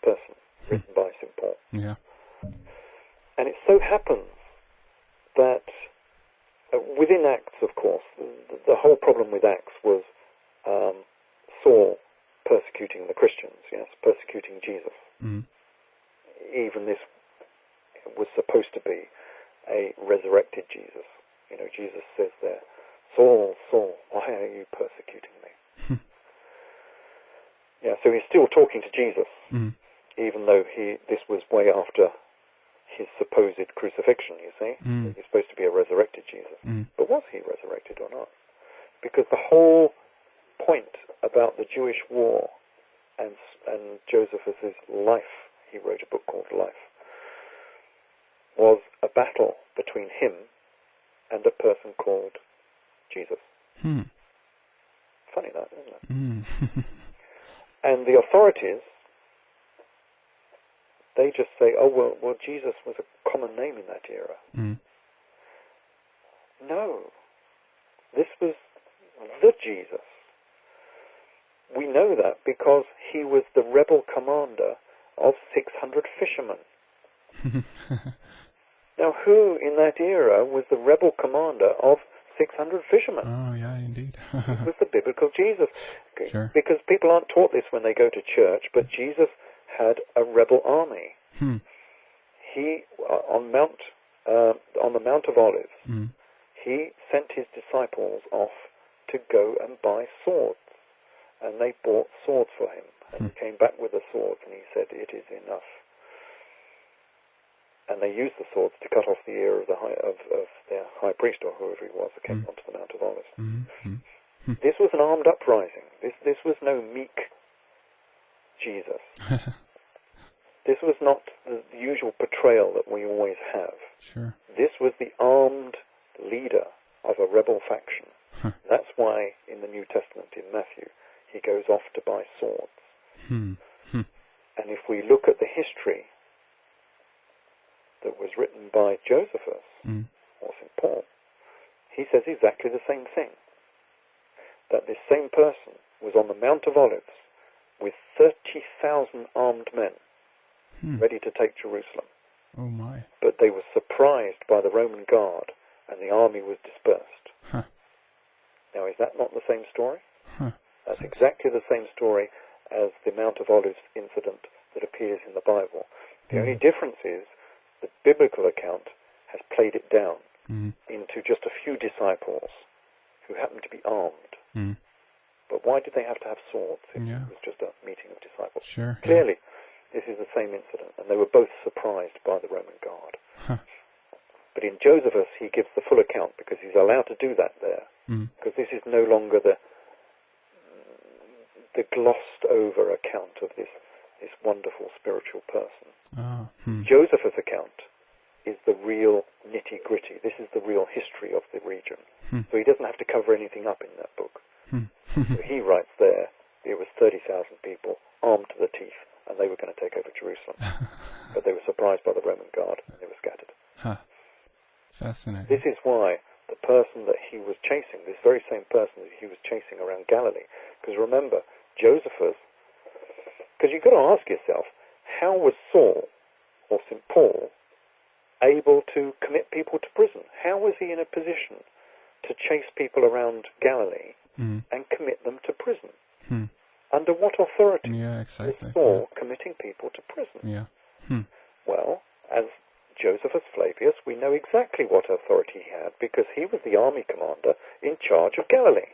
person, written by St. Paul. Yeah. And it so happens that within Acts, of course, the whole problem with Acts was Saul persecuting the Christians, persecuting Jesus. Even this was supposed to be a resurrected Jesus. Jesus says there, Saul, Saul, why are you persecuting me? So he's still talking to Jesus, even though this was way after his supposed crucifixion, you see. He's supposed to be a resurrected Jesus. But was he resurrected or not? Because the whole point about the Jewish war and Josephus's life, he wrote a book called Life, was a battle between him and a person called Jesus. Funny that, isn't it? And the authorities, they just say, well, Jesus was a common name in that era. No. This was the Jesus. We know that because he was the rebel commander of 600 fishermen. Now, who in that era was the rebel commander of 600 fishermen? Oh, yeah, indeed. It was the biblical Jesus. Sure. Because people aren't taught this when they go to church, but Jesus had a rebel army. he on the Mount of Olives, he sent his disciples off to go and buy swords, and they bought swords for him. And he came back with the swords, and he said, "It is enough." And they used the swords to cut off the ear of their high priest, or whoever he was, that came onto the Mount of Olives. This was an armed uprising. This was no meek Jesus. This was not the usual portrayal that we always have. Sure. This was the armed leader of a rebel faction. That's why in the New Testament, in Matthew, he goes off to buy swords. And if we look at the history that was written by Josephus or St. Paul, he says exactly the same thing. That this same person was on the Mount of Olives with 30,000 armed men ready to take Jerusalem. Oh my. But they were surprised by the Roman guard and the army was dispersed. Now, is that not the same story? That's exactly the same story as the Mount of Olives incident that appears in the Bible. The only difference is the biblical account has played it down into just a few disciples who happened to be armed. But why did they have to have swords if it was just a meeting of disciples? Sure. Clearly, this is the same incident, and they were both surprised by the Roman guard. But in Josephus, he gives the full account because he's allowed to do that there, because this is no longer the glossed over account of this wonderful spiritual person. Josephus' account is the real nitty-gritty. This is the real history of the region. So he doesn't have to cover anything up in that book. So he writes there, it was 30,000 people armed to the teeth, and they were going to take over Jerusalem. But they were surprised by the Roman guard, and they were scattered. Fascinating. This is why the person that he was chasing, this very same person that he was chasing around Galilee, because remember, Josephus, because you've got to ask yourself, how was Saul or St. Paul able to commit people to prison? How was he in a position to chase people around Galilee and commit them to prison? Under what authority was Saul committing people to prison? Well, as Josephus Flavius, we know exactly what authority he had because he was the army commander in charge of Galilee.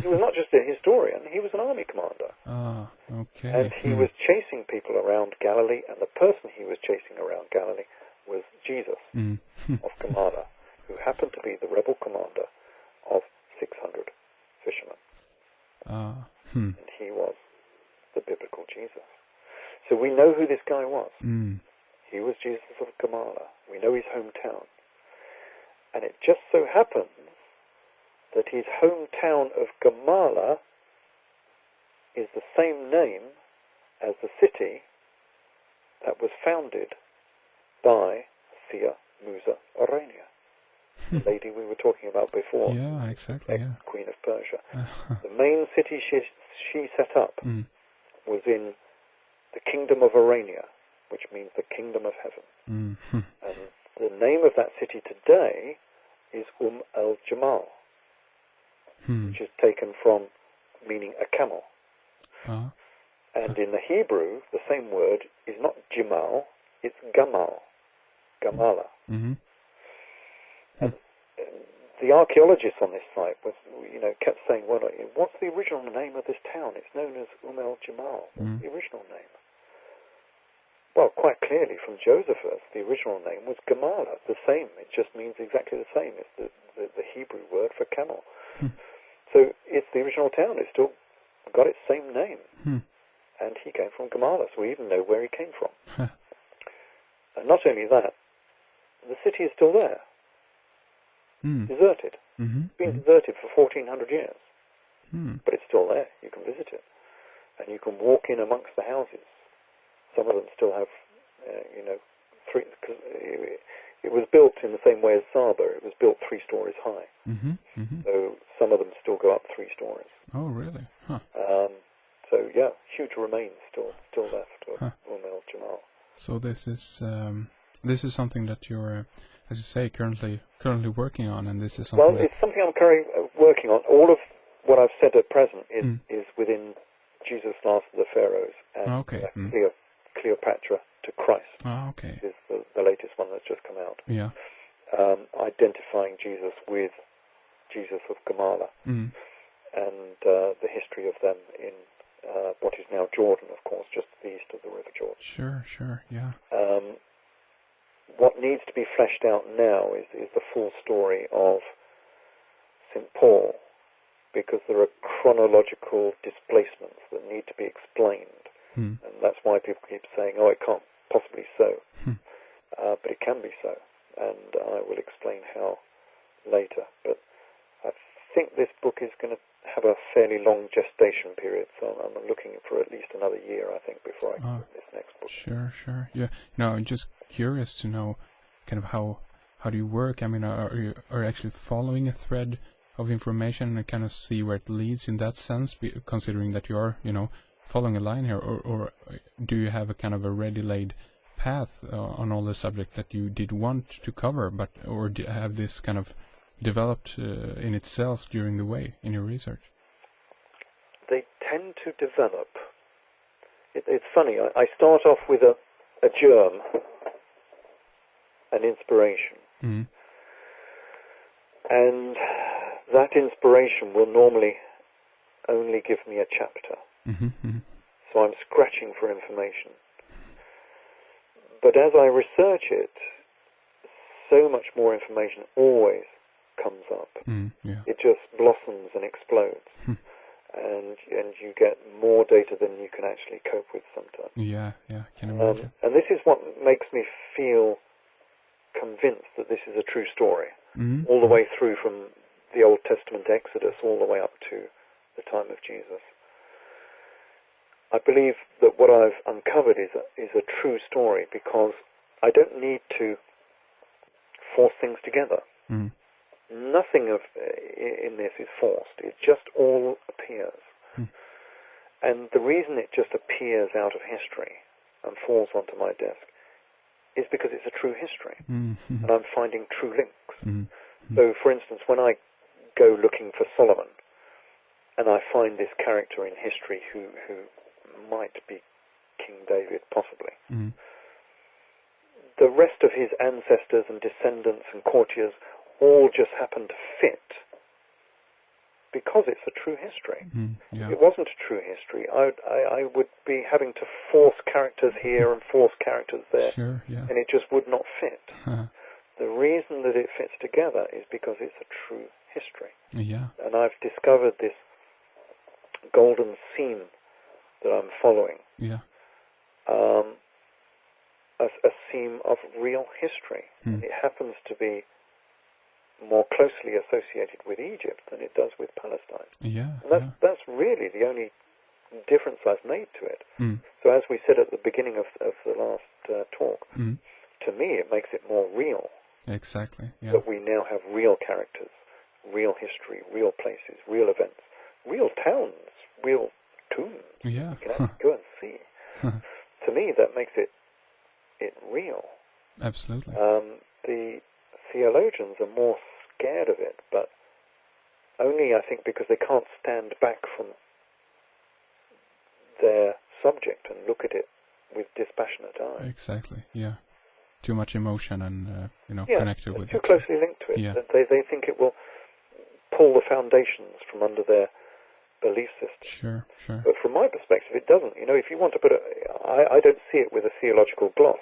He was not just a historian, he was an army commander. And he was chasing people around Galilee, and the person he was chasing around Galilee was Jesus of Gamala, who happened to be the rebel commander of 600 fishermen. And he was the biblical Jesus. So we know who this guy was. He was Jesus of Gamala. We know his hometown. And it just so happens that his hometown of Gamala is the same name as the city that was founded by Thea Musa Orania, the lady we were talking about before. Yeah, exactly. Queen of Persia. The main city she set up was in the kingdom of Orania, which means the kingdom of heaven. And the name of that city today is el-Jamal, which is taken from meaning a camel. And in the Hebrew, the same word is not Jamal, it's Gamal, Gamala. And the archaeologists on this site kept saying, well, what's the original name of this town? It's known as el-Jamal. What's the original name? Well, quite clearly from Josephus, the original name was Gamala, the same. It just means exactly the same. It's the Hebrew word for camel. So it's the original town. It's still got its same name. And he came from Gamala, so we even know where he came from. And not only that, the city is still there. Deserted. It's been deserted for 1,400 years. But it's still there. You can visit it. And you can walk in amongst the houses. Some of them still have, three. Cause it was built in the same way as Saba. It was built 3 stories high. So some of them still go up 3 stories. Oh, really? So yeah, huge remains still left of el-Jamal. So this is something that you're, as you say, currently working on, and this is something. Well, it's something I'm currently working on. All of what I've said at present is within Jesus' Last of the Pharaohs and Cleopatra to Christ. Ah, okay. This is the latest one that's just come out. Yeah. Identifying Jesus with Jesus of Gamala, Mm. and the history of them in what is now Jordan, of course, just to the east of the River Jordan. Sure, yeah. What needs to be fleshed out now is the full story of St. Paul, because there are chronological displacements that need to be explained. Mm. And that's why people keep saying, oh, it can't possibly so. Hmm. But it can be so. And I will explain how later. But I think this book is going to have a fairly long gestation period, so I'm looking for at least another year, I think, before I can get this next book. Sure. Yeah. No, I'm just curious to know kind of how do you work? I mean, are you actually following a thread of information and kind of see where it leads in that sense, considering that you are, following a line here, or do you have a kind of a ready-laid path on all the subject that you did want to cover, or have this kind of developed in itself during the way in your research? They tend to develop. It's funny, I start off with a germ, an inspiration, Mm. and that inspiration will normally only give me a chapter. Mm-hmm, mm-hmm. So I'm scratching for information. But as I research it, so much more information always comes up. Mm, yeah. It just blossoms and explodes. And you get more data than you can actually cope with sometimes. Yeah, can imagine. And this is what makes me feel convinced that this is a true story. Mm-hmm. All the way through from the Old Testament Exodus all the way up to the time of Jesus. I believe that what I've uncovered is a true story because I don't need to force things together. Mm. Nothing in this is forced. It just all appears. Mm. And the reason it just appears out of history and falls onto my desk is because it's a true history. Mm-hmm. And I'm finding true links. Mm-hmm. So, for instance, when I go looking for Solomon and I find this character in history who might be King David, possibly, Mm. the rest of his ancestors and descendants and courtiers all just happen to fit because it's a true history. Mm, yeah. If it wasn't a true history, I would be having to force characters here and force characters there, Sure, yeah. and it just would not fit. Uh, The reason that it fits together is because it's a true history. yeah. And I've discovered this golden seam that I'm following, Yeah. a seam of real history. Mm. And it happens to be more closely associated with Egypt than it does with Palestine. Yeah. And that's really the only difference I've made to it. Mm. So as we said at the beginning of the last talk, Mm. to me it makes it more real. Exactly. Yeah. That we now have real characters, real history, real places, real events, real towns, real tombs. Yeah. You can actually go and see. To me, that makes it real. Absolutely. The theologians are more scared of it, but only, I think, because they can't stand back from their subject and look at it with dispassionate eyes. Exactly. Yeah. Too much emotion and connected with too it. closely linked to it. Yeah. They think it will pull the foundations from under their belief system. Sure. But from my perspective, it doesn't. If you want to put I don't see it with a theological gloss.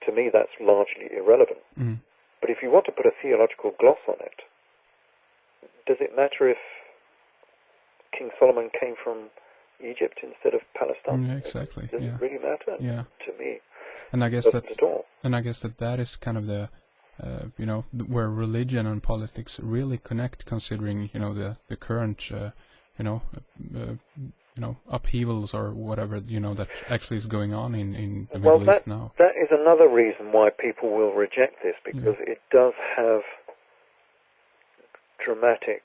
To me, that's largely irrelevant. Mm. But if you want to put a theological gloss on it, does it matter if King Solomon came from Egypt instead of Palestine? Yeah, exactly. Does it really matter? Yeah. To me, And I guess it doesn't at all. And I guess that is kind of the where religion and politics really connect, considering the current upheavals or whatever that actually is going on in the Middle East now. That is another reason why people will reject this, because it does have dramatic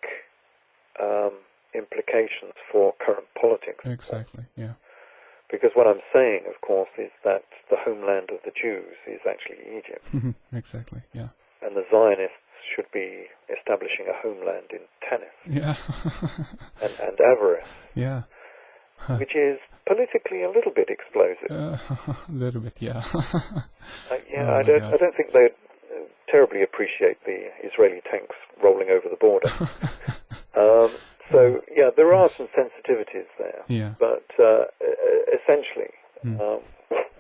implications for current politics. Exactly. Yeah. Because what I'm saying, of course, is that the homeland of the Jews is actually Egypt. Exactly, yeah. And the Zionists should be establishing a homeland in Tanis. Yeah. and Avaris. Yeah. Which is politically a little bit explosive. A little bit, yeah. I don't think they terribly appreciate the Israeli tanks rolling over the border. So there are some sensitivities there. Yeah. But essentially,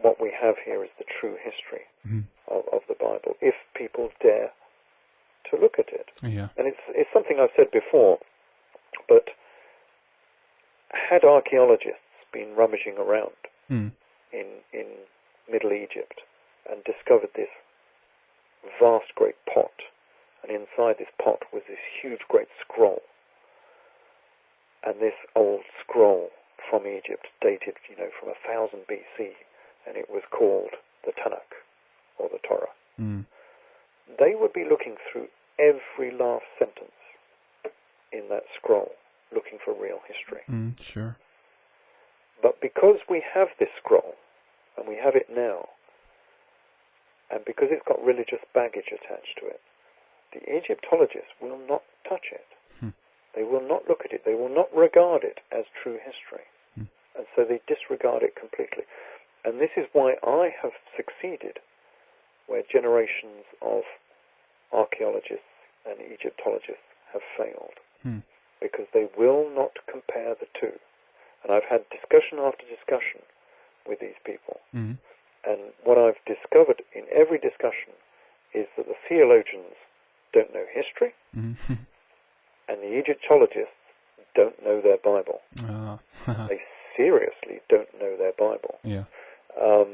what we have here is the true history of the Bible, if people dare to look at it. Yeah. And it's something I've said before, but had archaeologists been rummaging around in Middle Egypt and discovered this vast great pot, and inside this pot was this huge great scroll, and this old scroll from Egypt dated, from 1000 BC, and it was called the Tanakh, or the Torah. They would be looking through every last sentence in that scroll, looking for real history. Sure. But because we have this scroll, and we have it now, and because it's got religious baggage attached to it, the Egyptologists will not touch it. They will not look at it. They will not regard it as true history. And so they disregard it completely. And this is why I have succeeded where generations of archaeologists and Egyptologists have failed. Because they will not compare the two. And I've had discussion after discussion with these people. And what I've discovered in every discussion is that the theologians don't know history, and the Egyptologists don't know their Bible. They seriously don't know their Bible. Yeah. I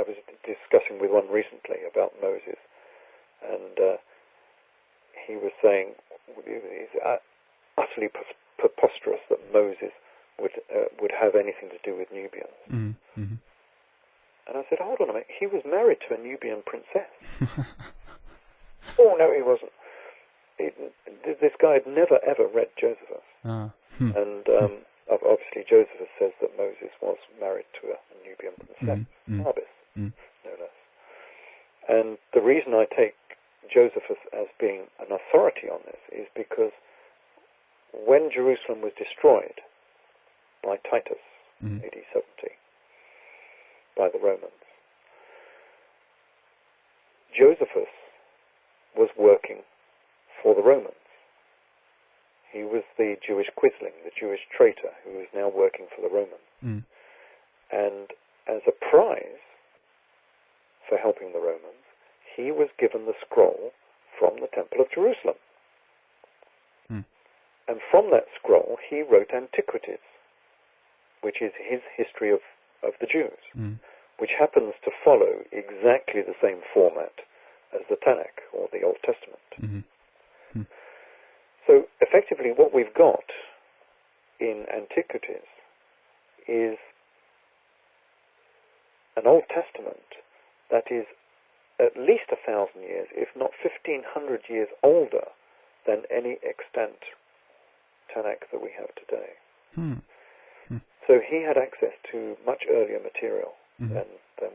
was discussing with one recently about Moses, and he was saying it's utterly preposterous that Moses would have anything to do with Nubians. And I said, hold on a minute, he was married to a Nubian princess. Oh, no, he wasn't. This guy had never, ever read Josephus. And obviously Josephus says that Moses was married to a Nubian princess, Abiff, no less. And the reason I take Josephus as being an authority on this is because when Jerusalem was destroyed by Titus, AD 70, by the Romans, Josephus was working for the Romans. He was the Jewish quisling, the Jewish traitor, who was now working for the Romans. And as a prize for helping the Romans, he was given the scroll from the Temple of Jerusalem. And from that scroll, he wrote Antiquities, which is his history of the Jews, which happens to follow exactly the same format as the Tanakh, or the Old Testament. So, effectively, what we've got in Antiquities is an Old Testament that is at least 1,000 years, if not 1,500 years older than any extant Tanakh that we have today. So he had access to much earlier material than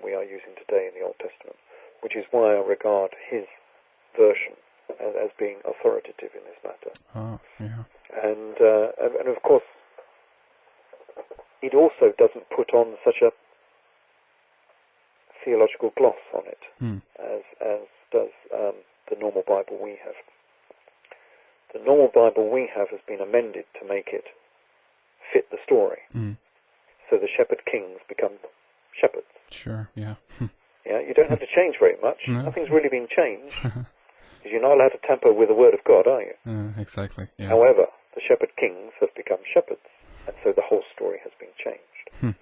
we are using today in the Old Testament, which is why I regard his version as being authoritative in this matter. And of course, it also doesn't put on such a theological gloss on it as does the normal Bible we have. The normal Bible we have has been amended to make it fit the story. So the shepherd kings become shepherds. Sure, yeah. You don't have to change very much. No. Nothing's really been changed. Because you're not allowed to tamper with the word of God, are you? Exactly, yeah. However, the shepherd kings have become shepherds, and so the whole story has been changed.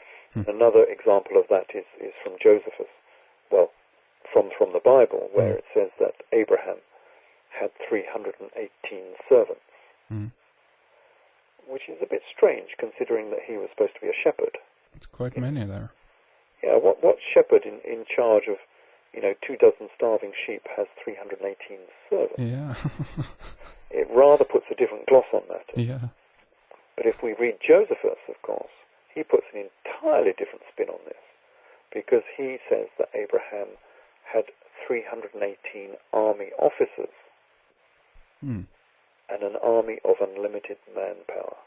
Another example of that is from Josephus, well, from the Bible, where it says that Abraham had 318 servants, which is a bit strange considering that he was supposed to be a shepherd. It's quite many there. Yeah, what shepherd in charge of 24 starving sheep has 318 servants? Yeah. It rather puts a different gloss on that. Yeah. But if we read Josephus, of course, he puts an entirely different spin on this, because he says that Abraham had 318 army officers and an army of unlimited manpower.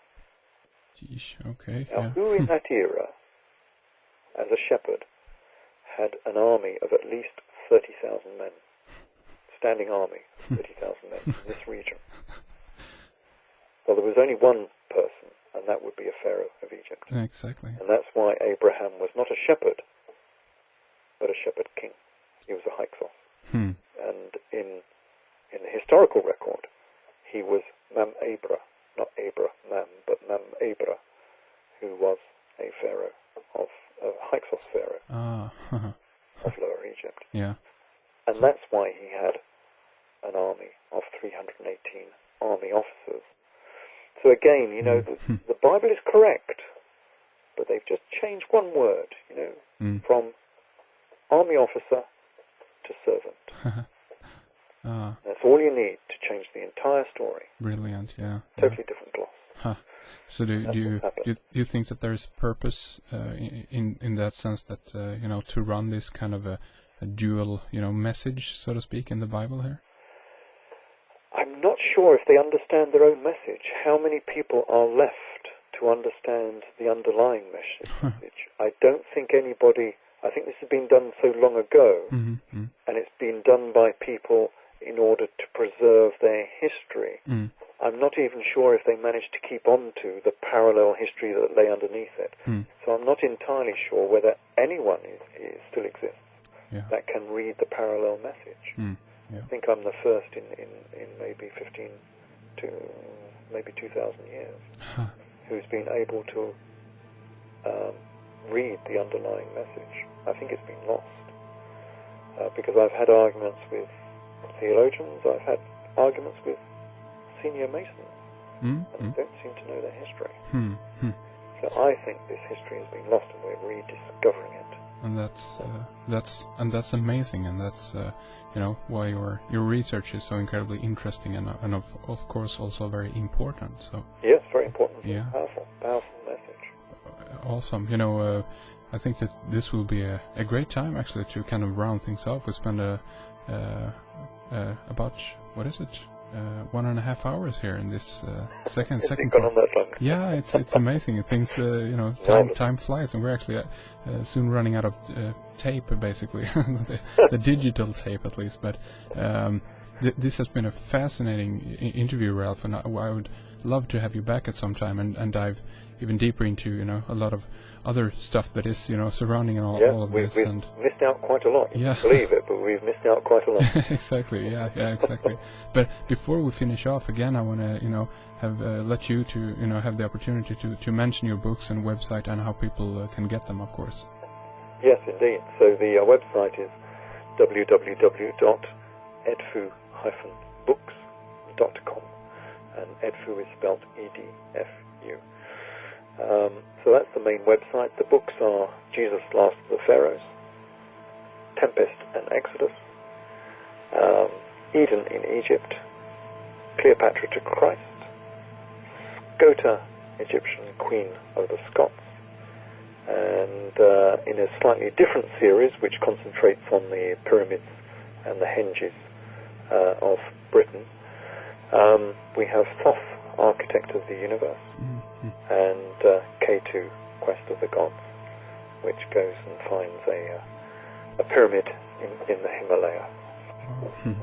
Geesh, okay. Now, Yeah. who in that era, as a shepherd, had an army of at least 30,000 men? Standing army, 30,000 men in this region. Well, there was only one person, and that would be a pharaoh of Egypt. Exactly. And that's why Abraham was not a shepherd, but a shepherd king. He was a hyksos. Hmm. And in the historical record, he was Mam Abra, not Abra Mam, but Mam Abra, who was a pharaoh of a hyksos pharaoh of Lower Egypt. Yeah. And that's why he had an army of 318 army officers. So again, you know, the Bible is correct, but they've just changed one word, you know, from army officer to servant. That's all you need to change the entire story. Brilliant, yeah. Totally different gloss. Huh. So do you think that there's purpose in that sense that you know, to run this kind of a dual, you know, message, so to speak, in the Bible here? I'm not sure if they understand their own message. How many people are left to understand the underlying message? I don't think anybody. I think this has been done so long ago, and it's been done by people in order to preserve their history. I'm not even sure if they managed to keep on to the parallel history that lay underneath it. So I'm not entirely sure whether anyone still exists that can read the parallel message. I think I'm the first in maybe 15 to maybe 2,000 years who's been able to read the underlying message. I think it's been lost because I've had arguments with theologians, I've had arguments with senior Masons, and don't seem to know their history. So I think this history has been lost, and we're rediscovering it. And that's amazing, and that's you know, why your research is so incredibly interesting, and of course also very important. So yes, very important. Yeah, powerful message. Awesome. You know, I think that this will be a great time actually to kind of round things up. We spend about, what is it, 1.5 hours here in this second gone on that long? Yeah, it's amazing. Things, you know, time flies, and we're actually soon running out of tape, basically, the digital tape at least. But this has been a fascinating interview, Ralph, and I would love to have you back at some time and dive even deeper into, you know, a lot of other stuff that is, you know, surrounding all of this. We've missed out quite a lot. You can't believe it, but we've missed out quite a lot. Exactly. Yeah, exactly. But before we finish off, again, I want to, you know, have let you to, you know, have the opportunity to mention your books and website and how people can get them, of course. Yes, indeed. So the website is www.edfu-books.com, and edfu is spelled E-D-F-U. So that's the main website. The books are Jesus, Last of the Pharaohs, Tempest and Exodus, Eden in Egypt, Cleopatra to Christ, Scota, Egyptian Queen of the Scots, and in a slightly different series which concentrates on the pyramids and the henges of Britain, we have Thoth, Architect of the Universe, and K2, Quest of the Gods, which goes and finds a pyramid in the Himalaya. And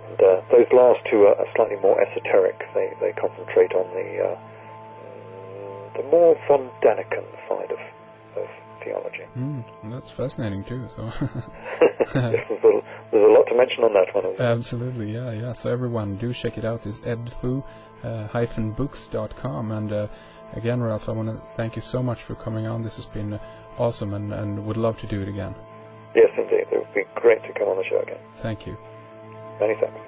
those last two are slightly more esoteric. They concentrate on the more von Daniken side of theology. That's fascinating too. So there's a lot to mention on that one. Absolutely, yeah. So everyone, do check it out. It's edfu-books.com. And again, Ralph, I want to thank you so much for coming on. This has been awesome, and would love to do it again. Yes, indeed. It would be great to come on the show again. Thank you. Many thanks.